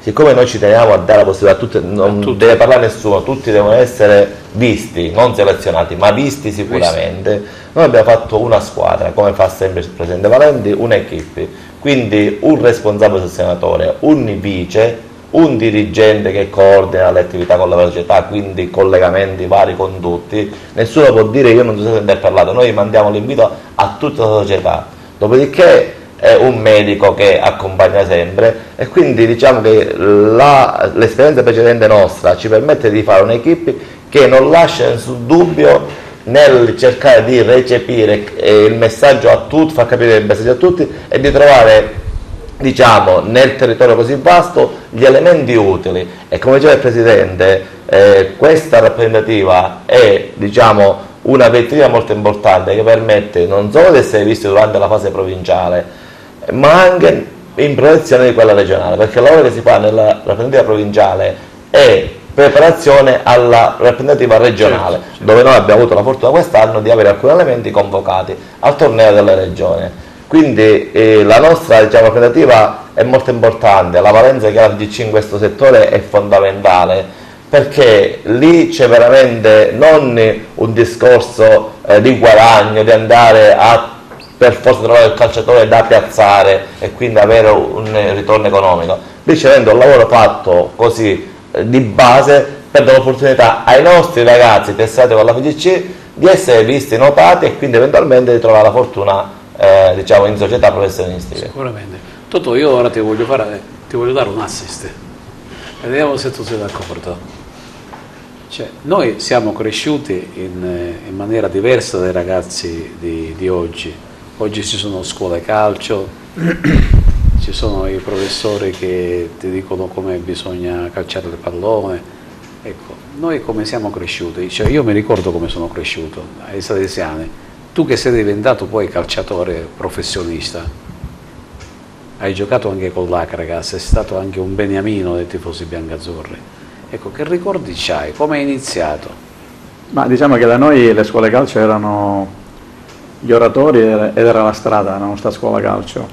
Siccome noi ci teniamo a dare la possibilità a tutti, non deve parlare nessuno, tutti devono essere visti, non selezionati, ma visti sicuramente, noi abbiamo fatto una squadra, come fa sempre il presidente Valenti, un'equipe, quindi un responsabile selezionatore, un vice, un dirigente che coordina le attività con la società, quindi collegamenti vari con tutti, nessuno può dire io non so se ne è parlato, noi mandiamo l'invito a tutta la società, dopodiché è un medico che accompagna sempre e quindi diciamo che l'esperienza precedente nostra ci permette di fare un'equipe che non lascia nessun dubbio nel cercare di recepire il messaggio a tutti, far capire il messaggio a tutti e di trovare, diciamo, nel territorio così vasto gli elementi utili e come diceva il Presidente questa rappresentativa è, diciamo, una vetrina molto importante che permette non solo di essere visti durante la fase provinciale ma anche in proiezione di quella regionale, perché il lavoro che si fa nella rappresentativa provinciale è preparazione alla rappresentativa regionale, certo. Dove noi abbiamo avuto la fortuna quest'anno di avere alcuni elementi convocati al torneo delle regioni. Quindi la nostra, diciamo, rappresentativa è molto importante, la valenza che ha la FIGC in questo settore è fondamentale, perché lì c'è veramente non un discorso di guadagno, di andare a per forza trovare il calciatore da piazzare e quindi avere un ritorno economico. Lì c'è un lavoro fatto così di base per dare l'opportunità ai nostri ragazzi testati con la FIGC di essere visti, notati e quindi eventualmente di trovare la fortuna diciamo in società professionistiche. Sicuramente. Totò, io ora ti voglio dare un assist. Vediamo se tu sei d'accordo. Cioè, noi siamo cresciuti in maniera diversa dai ragazzi di oggi. Oggi ci sono scuole calcio, ci sono i professori che ti dicono come bisogna calciare il pallone. Ecco, noi come siamo cresciuti? Cioè, io mi ricordo come sono cresciuto ai Salesiani. Tu che sei diventato poi calciatore professionista, hai giocato anche con l'Acraga, sei stato anche un beniamino dei tifosi biancazzurri. Ecco, che ricordi c'hai? Come hai iniziato? Ma diciamo che da noi le scuole calcio erano gli oratori ed era la strada, la nostra scuola calcio,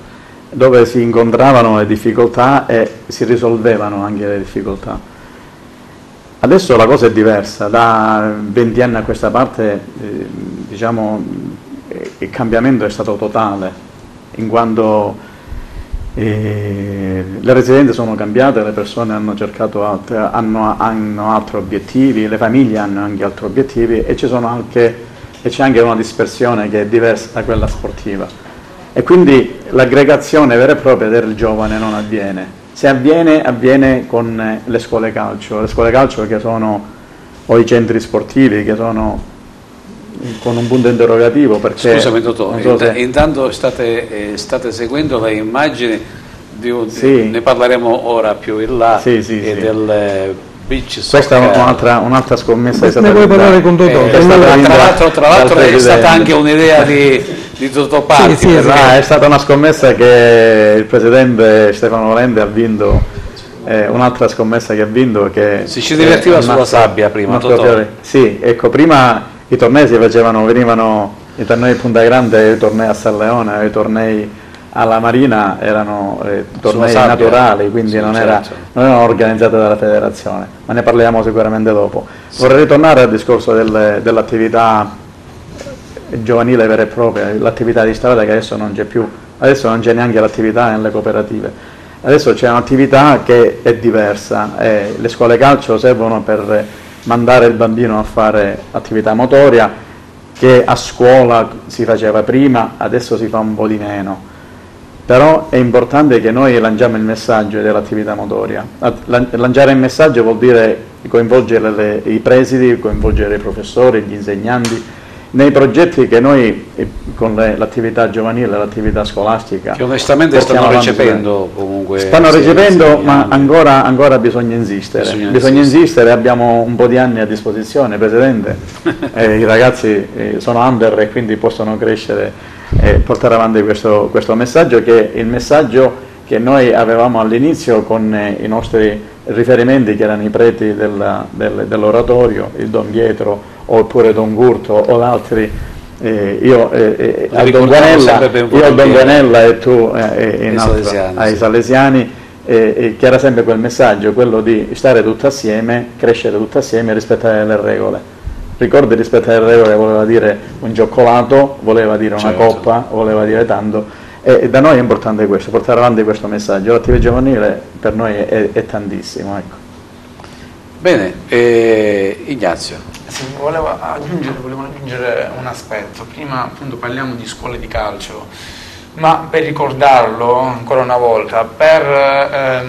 dove si incontravano le difficoltà e si risolvevano anche le difficoltà. Adesso la cosa è diversa, da 20 anni a questa parte diciamo il cambiamento è stato totale, in quanto le residenze sono cambiate, le persone hanno cercato hanno altri obiettivi, le famiglie hanno anche altri obiettivi e c'è anche una dispersione che è diversa da quella sportiva e quindi l'aggregazione vera e propria del giovane non avviene. Se avviene con le scuole calcio che sono o i centri sportivi che sono con un punto interrogativo perché... Scusami Totò, intanto state seguendo le immagini sì. Ne parleremo ora più in là del beach soccer. Questa è un'altra scommessa. Ne puoi parlare con Totò. Tra l'altro è stata anche un'idea di Totò Parti. È stata una scommessa che il presidente Stefano Valenti ha vinto, un'altra scommessa che ha vinto che ci divertiva sulla sabbia prima. Sì, ecco, prima i tornei venivano i tornei di Punta Grande, i tornei a San Leone, i tornei alla Marina erano tornei naturali, quindi non erano organizzati dalla federazione, ma ne parliamo sicuramente dopo. Vorrei ritornare al discorso dell'attività giovanile vera e propria, l'attività di strada che adesso non c'è più, adesso non c'è neanche l'attività nelle cooperative, adesso c'è un'attività che è diversa, le scuole calcio servono per mandare il bambino a fare attività motoria che a scuola si faceva prima, adesso si fa un po' di meno. Però è importante che noi lanciamo il messaggio dell'attività motoria. Lanciare il messaggio vuol dire coinvolgere i presidi, coinvolgere i professori, gli insegnanti, nei progetti che noi con l'attività giovanile, l'attività scolastica, che onestamente stanno recependo comunque. Stanno recependo, ma ancora bisogna insistere. Bisogna insistere, abbiamo un po' di anni a disposizione, Presidente. I ragazzi sono under e quindi possono crescere e portare avanti questo messaggio, che è il messaggio che noi avevamo all'inizio con i nostri riferimenti, che erano i preti dell'oratorio, il Don Pietro oppure Don Curto o altri, io a Don Guanella e tu ai Salesiani, che era sempre quel messaggio, quello di stare tutti assieme, crescere tutti assieme e rispettare le regole. Ricordi, rispettare le regole voleva dire un cioccolato, voleva dire una coppa, voleva dire tanto, e da noi è importante questo, portare avanti questo messaggio. L'attività giovanile per noi è tantissimo, ecco. Bene, Ignazio. Sì, volevo aggiungere un aspetto. Prima appunto parliamo di scuole di calcio, ma per ricordarlo ancora una volta, per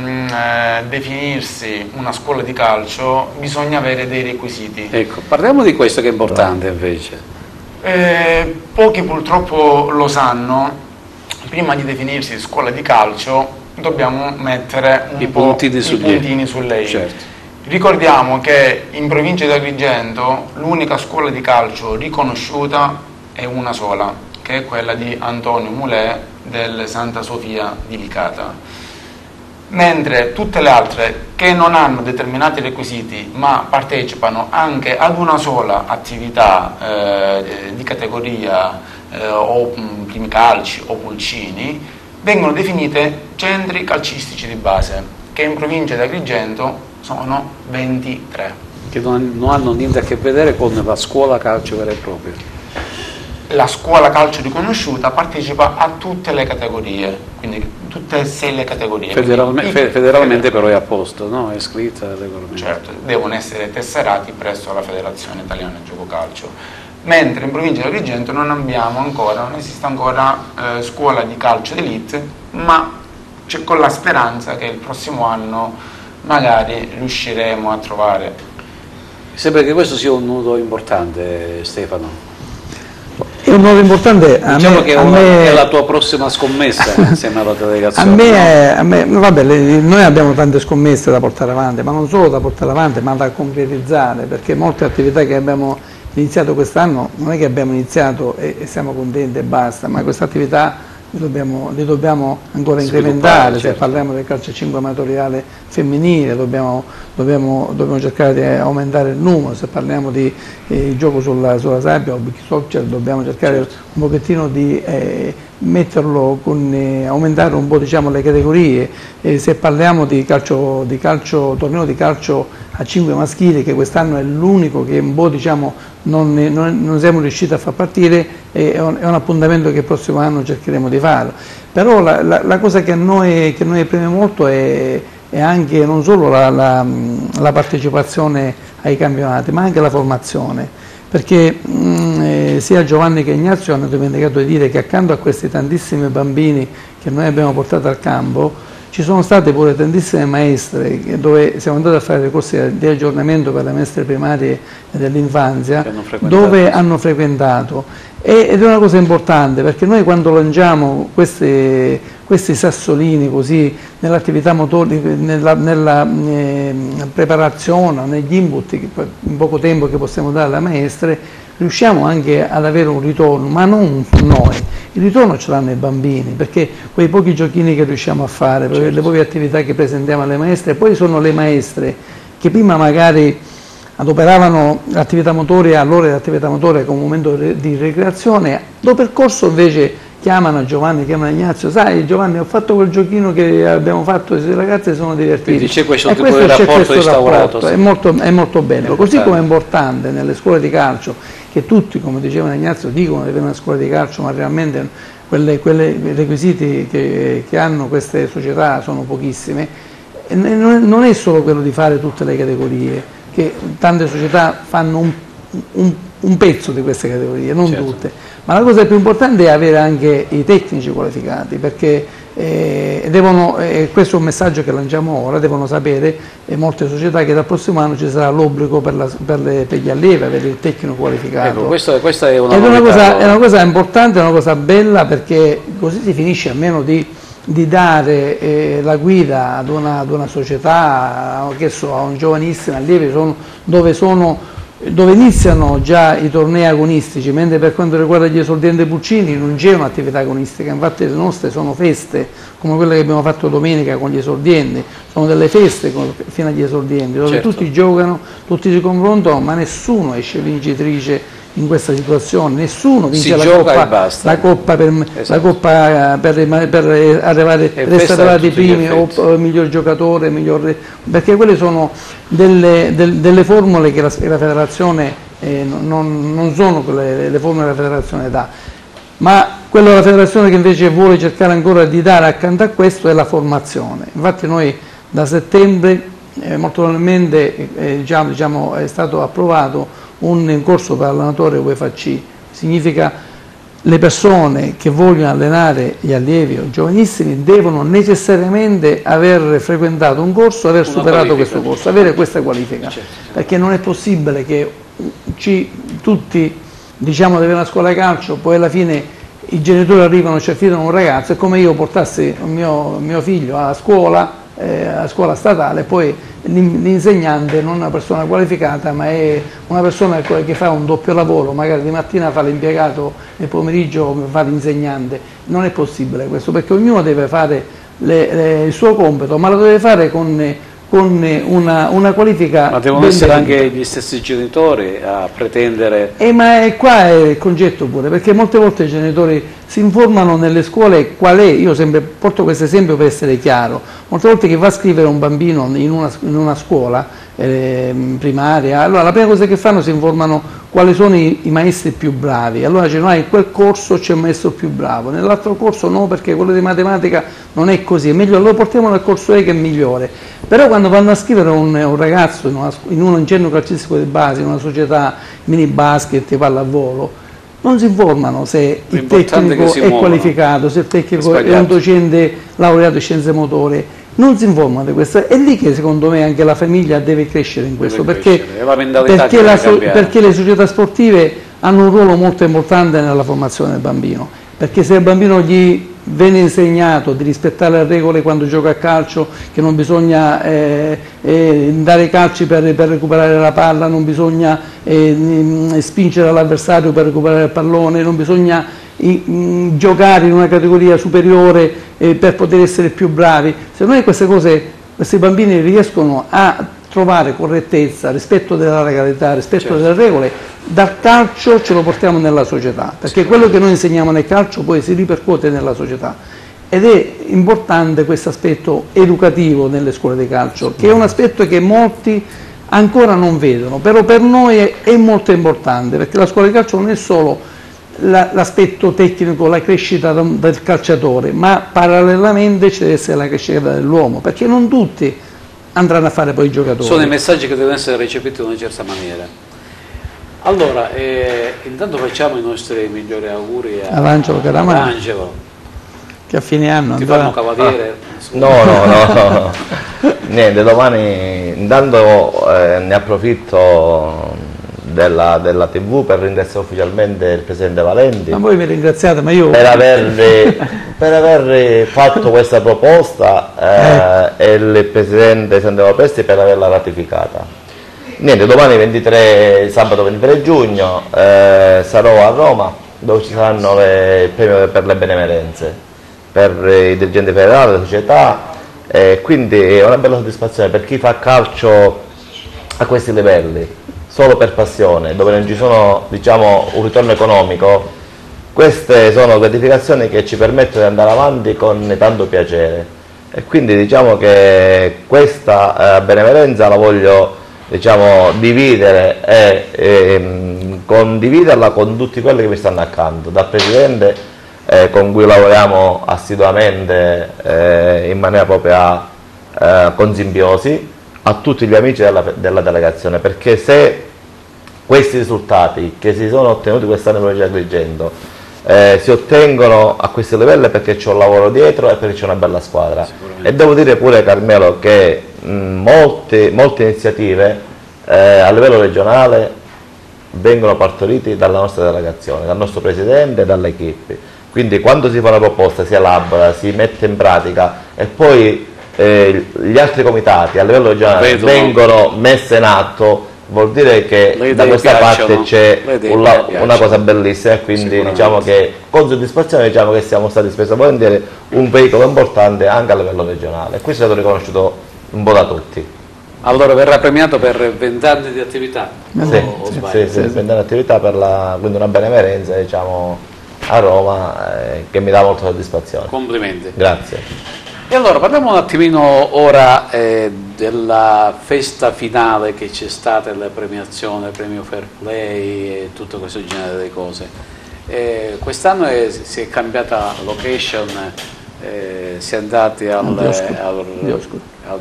definirsi una scuola di calcio bisogna avere dei requisiti. Ecco, parliamo di questo che è importante invece. Pochi purtroppo lo sanno. Prima di definirsi scuola di calcio dobbiamo mettere i puntini sulle i. Certo. Ricordiamo che in provincia di Agrigento l'unica scuola di calcio riconosciuta è una sola, che è quella di Antonio Mulè del Santa Sofia di Licata, mentre tutte le altre che non hanno determinati requisiti ma partecipano anche ad una sola attività di categoria o primi calci o pulcini, vengono definite centri calcistici di base, che in provincia di Agrigento sono 23. Che non hanno niente a che vedere con la scuola calcio vera e propria. La scuola calcio riconosciuta partecipa a tutte le categorie, quindi tutte e 6 le categorie. Federalmente però è a posto, no? È scritta regolarmente. Certo, devono essere tesserati presso la Federazione Italiana Gioco Calcio. Mentre in provincia di Agrigento non esiste ancora scuola di calcio d'elite, ma c'è con la speranza che il prossimo anno magari riusciremo a trovare. Sembra che questo sia un nodo importante, Stefano. È un nodo importante. Diciamo che è la tua prossima scommessa insieme alla delegazione. Noi abbiamo tante scommesse da portare avanti, ma non solo da portare avanti, ma da concretizzare, perché molte attività che abbiamo iniziato quest'anno non è che abbiamo iniziato e siamo contenti e basta, ma queste attività li dobbiamo ancora incrementare. Se parliamo del calcio 5 amatoriale femminile dobbiamo cercare di aumentare il numero, se parliamo di gioco sulla sabbia o big soccer dobbiamo cercare un pochettino di metterlo aumentare un po', diciamo, le categorie, se parliamo di torneo di calcio a 5 maschili, che quest'anno è l'unico che un po', diciamo, non siamo riusciti a far partire, è un appuntamento che il prossimo anno cercheremo di fare. Però la cosa che a noi preme molto è anche non solo la partecipazione ai campionati, ma anche la formazione, perché sia Giovanni che Ignazio hanno dimenticato di dire che accanto a questi tantissimi bambini che noi abbiamo portato al campo ci sono state pure tantissime maestre dove siamo andati a fare dei corsi di aggiornamento per le maestre primarie dell'infanzia, dove hanno frequentato, ed è una cosa importante, perché noi quando lanciamo questi sassolini così nell'attività motorica, nella preparazione, negli input in poco tempo che possiamo dare alle maestre, riusciamo anche ad avere un ritorno, ma non noi, il ritorno ce l'hanno i bambini, perché quei pochi giochini che riusciamo a fare, le poche attività che presentiamo alle maestre, poi sono le maestre che prima magari adoperavano l'attività motoria, all'ora dell'attività motoria come un momento di ricreazione, dopo il corso invece chiamano Giovanni, chiamano Ignazio, sai Giovanni, ho fatto quel giochino che abbiamo fatto, i ragazzi sono divertiti. Quindi c'è questo tipo di rapporto instaurato. È molto bene, così come è importante nelle scuole di calcio, che tutti, come diceva Ignazio, dicono di avere una scuola di calcio, ma realmente quei requisiti che hanno queste società sono pochissime, e non è solo quello di fare tutte le categorie, che tante società fanno un pezzo di queste categorie, non tutte, ma la cosa più importante è avere anche i tecnici qualificati, perché questo è un messaggio che lanciamo ora, devono sapere molte società che dal prossimo anno ci sarà l'obbligo per gli allievi avere il tecnico qualificato. Ecco, questa è è una cosa importante, è una cosa bella, perché così si finisce almeno di dare la guida ad una società, che so, a un giovanissimo allievi dove iniziano già i tornei agonistici, mentre per quanto riguarda gli esordienti pulcini non c'è un'attività agonistica, infatti le nostre sono feste come quelle che abbiamo fatto domenica con gli esordienti, sono delle feste fino agli esordienti, dove tutti giocano, tutti si confrontano, ma nessuno esce vincitrice in questa situazione, nessuno vince la coppa per arrivare, restare arrivati primi o miglior giocatore, perché quelle sono delle formule che la federazione non sono le formule che la federazione dà, ma quello che la federazione che invece vuole cercare ancora di dare accanto a questo è la formazione. Infatti noi da settembre molto probabilmente diciamo, è stato approvato un corso per allenatore UEFA C, significa le persone che vogliono allenare gli allievi o giovanissimi devono necessariamente aver frequentato un corso, aver superato questo corso, avere questa qualifica, perché non è possibile che tutti diciamo di avere una scuola calcio, poi alla fine i genitori arrivano, ci affidano un ragazzo, è come io portassi mio figlio a scuola statale, poi l'insegnante non è una persona qualificata, ma è una persona che fa un doppio lavoro, magari di mattina fa l'impiegato e pomeriggio fa l'insegnante. Non è possibile questo, perché ognuno deve fare il suo compito, ma lo deve fare con una qualifica. Ma devono essere anche gli stessi genitori a pretendere. Ma qua è il concetto pure, perché molte volte i genitori si informano nelle scuole qual è, io sempre porto questo esempio per essere chiaro, molte volte che va a scrivere un bambino in una scuola primaria, allora la prima cosa che fanno si informano quali sono i maestri più bravi, allora in quel corso c'è un maestro più bravo, nell'altro corso no, perché quello di matematica non è così, è meglio, allora portiamo nel corso E che è migliore. Però quando vanno a scrivere un ragazzo in un ingenio calcistico di base, in una società mini basket, pallavolo, non si informano se il tecnico è qualificato, se il tecnico è un docente laureato in scienze motorie, non si informano di questo. È lì che secondo me anche la famiglia deve crescere in questo, perché le società sportive hanno un ruolo molto importante nella formazione del bambino, perché se il bambino gli viene insegnato di rispettare le regole quando gioca a calcio, che non bisogna dare calci per recuperare la palla, non bisogna spingere l'avversario per recuperare il pallone, non bisogna giocare in una categoria superiore per poter essere più bravi. Se noi queste cose, questi bambini riescono a trovare correttezza, rispetto della legalità, rispetto delle regole, dal calcio ce lo portiamo nella società, perché quello che noi insegniamo nel calcio poi si ripercuote nella società, ed è importante questo aspetto educativo nelle scuole di calcio, che è un aspetto che molti ancora non vedono, però per noi è molto importante, perché la scuola di calcio non è solo l'aspetto tecnico, la crescita del calciatore, ma parallelamente ci deve essere la crescita dell'uomo, perché non tutti andranno a fare poi i giocatori. Sono i messaggi che devono essere recepiti in una certa maniera. Allora, intanto facciamo i nostri migliori auguri ad Angelo Caramano, che a fine anno ti fanno cavaliere. No. Niente, domani intanto ne approfitto della TV per ringraziare ufficialmente il Presidente Valenti. Ma voi mi ringraziate, ma io per aver fatto questa proposta e il Presidente Santiago Pesti per averla ratificata. Niente, domani sabato 23 giugno sarò a Roma, dove ci saranno il premio per le benemerenze per i dirigenti federali, le società, quindi è una bella soddisfazione per chi fa calcio a questi livelli, solo per passione, dove non ci sono, diciamo, un ritorno economico. Queste sono gratificazioni che ci permettono di andare avanti con tanto piacere, e quindi diciamo che questa benemerenza la voglio, diciamo, dividere e condividerla con tutti quelli che mi stanno accanto, dal Presidente con cui lavoriamo assiduamente in maniera propria con simbiosi, a tutti gli amici della delegazione, perché se questi risultati che si sono ottenuti quest'anno con il Agrigento si ottengono a questo livello perché c'è un lavoro dietro e perché c'è una bella squadra. E devo dire pure, Carmelo, che molte iniziative a livello regionale vengono partorite dalla nostra delegazione, dal nostro presidente e dall'equipe. Quindi quando si fa una proposta si elabora, si mette in pratica e poi gli altri comitati a livello regionale vengono messe in atto, vuol dire che da questa parte c'è una cosa bellissima, e quindi diciamo che con soddisfazione diciamo che siamo stati spesso volentieri un veicolo importante anche a livello regionale, e questo è stato riconosciuto un po' da tutti. Allora verrà premiato per 20 anni di attività? Sì, 20 anni di attività per quindi una benemerenza, diciamo, a Roma, che mi dà molta soddisfazione. Complimenti. Grazie. E allora parliamo un attimino ora della festa finale che c'è stata, la premiazione, il premio Fair Play e tutto questo genere di cose. Quest'anno si è cambiata location, si è andati al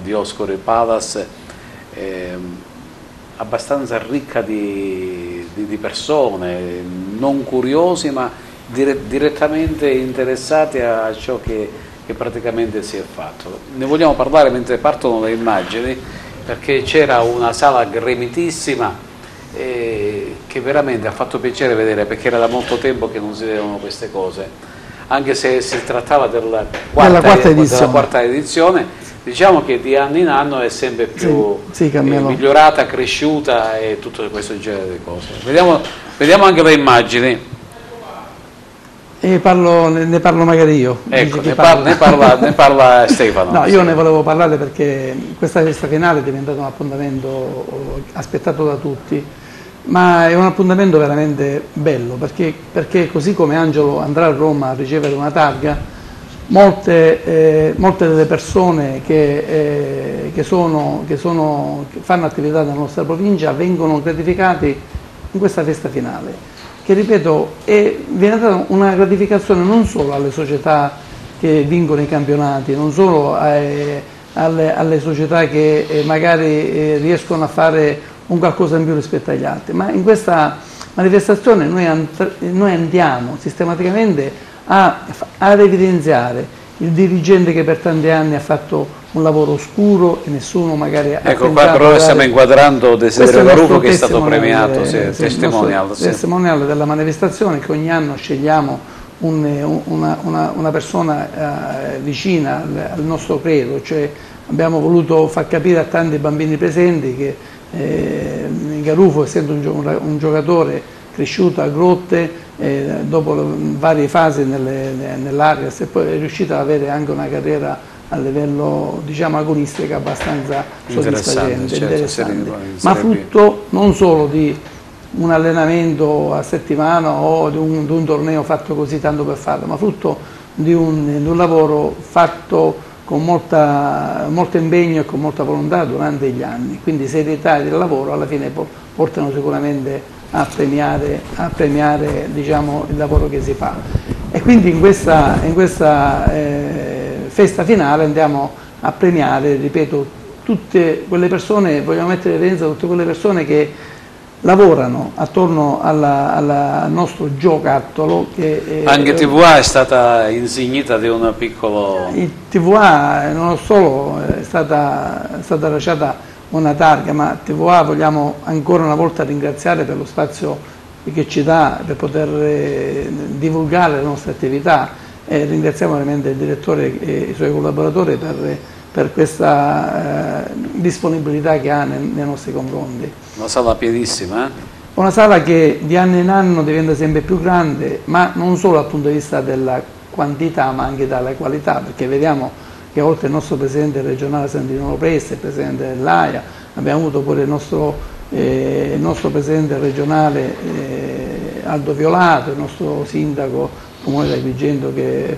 Dioscuri Palace, abbastanza ricca di persone, non curiosi ma direttamente interessati a ciò che praticamente si è fatto. Ne vogliamo parlare mentre partono le immagini, perché c'era una sala gremitissima che veramente ha fatto piacere vedere, perché era da molto tempo che non si vedevano queste cose, anche se si trattava della quarta edizione, diciamo che di anno in anno è sempre più migliorata, cresciuta e tutto questo genere di cose. Vediamo anche le immagini. Ne parlo magari io. Ecco, ne parla Stefano. No, io ne volevo parlare perché questa festa finale è diventato un appuntamento aspettato da tutti, ma è un appuntamento veramente bello, perché così come Angelo andrà a Roma a ricevere una targa, molte delle persone che fanno attività nella nostra provincia vengono gratificati in questa festa finale, che ripeto viene data una gratificazione non solo alle società che vincono i campionati, non solo alle società che magari riescono a fare un qualcosa in più rispetto agli altri, ma in questa manifestazione noi andiamo sistematicamente ad evidenziare il dirigente che per tanti anni ha fatto un lavoro oscuro e nessuno magari ha Ecco qua però stiamo inquadrando Desiderio Garufo che è stato premiato, testimoniale della manifestazione, che ogni anno scegliamo una persona vicina al nostro credo, cioè abbiamo voluto far capire a tanti bambini presenti che Garufo, essendo un giocatore cresciuto a Grotte, dopo varie fasi nell'area, e poi è riuscito ad avere anche una carriera a livello, diciamo, agonistico abbastanza soddisfacente, interessante, ma frutto non solo di un allenamento a settimana o di un torneo fatto così tanto per farlo, ma frutto di un lavoro fatto con molto impegno e con molta volontà durante gli anni, quindi serietà del lavoro alla fine portano sicuramente a premiare diciamo, il lavoro che si fa. E quindi in questa festa finale andiamo a premiare, ripeto, tutte quelle persone, vogliamo mettere in evidenza tutte quelle persone che lavorano attorno al nostro giocattolo. Anche TVA è stata insignita di un piccolo... Il TVA non solo è stata lasciata una targa, ma TVA vogliamo ancora una volta ringraziare per lo spazio che ci dà per poter divulgare le nostre attività, e ringraziamo veramente il direttore e i suoi collaboratori per questa disponibilità che ha nei nostri confronti. Una sala pienissima, Una sala che di anno in anno diventa sempre più grande, ma non solo dal punto di vista della quantità ma anche dalla qualità, perché vediamo che oltre il nostro presidente regionale Santino Lopresti, il presidente dell'AIA, abbiamo avuto pure il nostro presidente regionale Aldo Violato, il nostro sindaco Comune di Agrigento che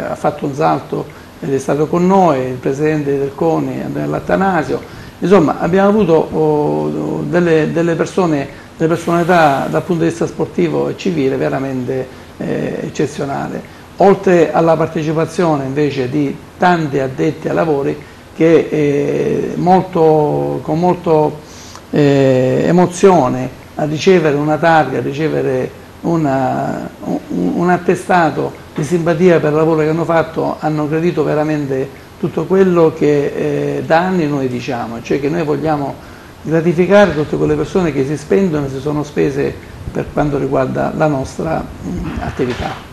ha fatto un salto ed è stato con noi, il presidente del CONI Antonio Attanasio. Insomma, abbiamo avuto delle personalità dal punto di vista sportivo e civile veramente eccezionale, oltre alla partecipazione invece di tanti addetti ai lavori che con molta emozione a ricevere una targa, a ricevere un un attestato di simpatia per il lavoro che hanno fatto, hanno gradito veramente tutto quello che da anni noi diciamo, cioè che noi vogliamo gratificare tutte quelle persone che si spendono e si sono spese per quanto riguarda la nostra attività.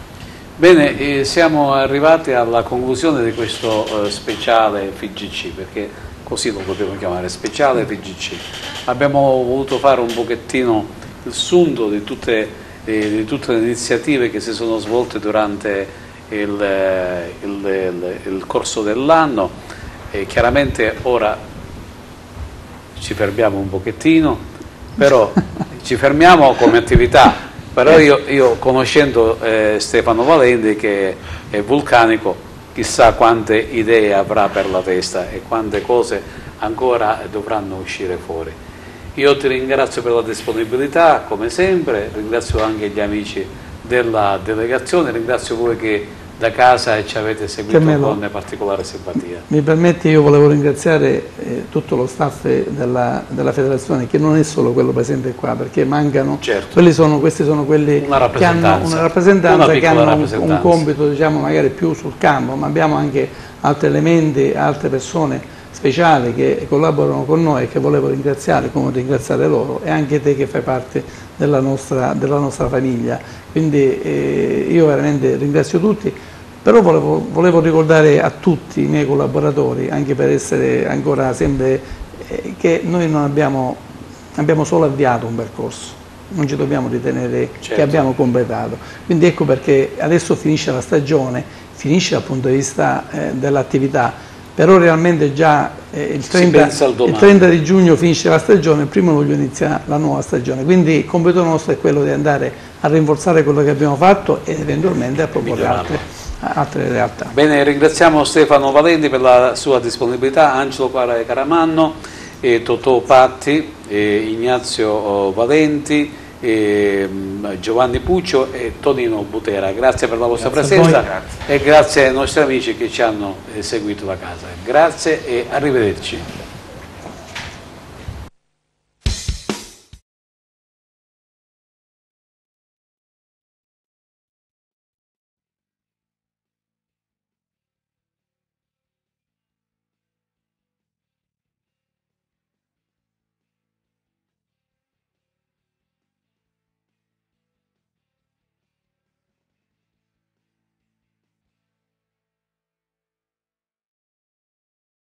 Bene, siamo arrivati alla conclusione di questo speciale FIGC, perché così lo potremmo chiamare, speciale FIGC. Abbiamo voluto fare un pochettino il sunto di tutte le iniziative che si sono svolte durante il corso dell'anno, e chiaramente ora ci fermiamo un pochettino, però ci fermiamo come attività. Però io conoscendo Stefano Valenti, che è vulcanico, chissà quante idee avrà per la testa e quante cose ancora dovranno uscire fuori. Io ti ringrazio per la disponibilità, come sempre, ringrazio anche gli amici della delegazione, ringrazio voi che da casa ci avete seguito con particolare simpatia. Mi permetti, io volevo ringraziare tutto lo staff della federazione, che non è solo quello presente qua, perché mancano, certo. Questi sono quelli che hanno una rappresentanza, che hanno un compito, diciamo, magari più sul campo, ma abbiamo anche altri elementi, altre persone speciali che collaborano con noi e che volevo ringraziare, come ringraziare loro, e anche te che fai parte della nostra famiglia. Quindi io veramente ringrazio tutti, però volevo ricordare a tutti i miei collaboratori, anche per essere ancora sempre, che noi non abbiamo solo avviato un percorso, non ci dobbiamo ritenere che abbiamo completato. Quindi ecco perché adesso finisce la stagione, finisce dal punto di vista dell'attività, però realmente già il 30 di giugno finisce la stagione, il 1° luglio inizia la nuova stagione, quindi il compito nostro è quello di andare a rinforzare quello che abbiamo fatto ed eventualmente a proporre altre realtà. Bene, ringraziamo Stefano Valenti per la sua disponibilità, Angelo Caramanno, Totò Patti, Ignazio Valenti, Giovanni Puccio e Tonino Butera. Grazie per la vostra presenza e grazie ai nostri amici che ci hanno seguito da casa. Grazie e arrivederci.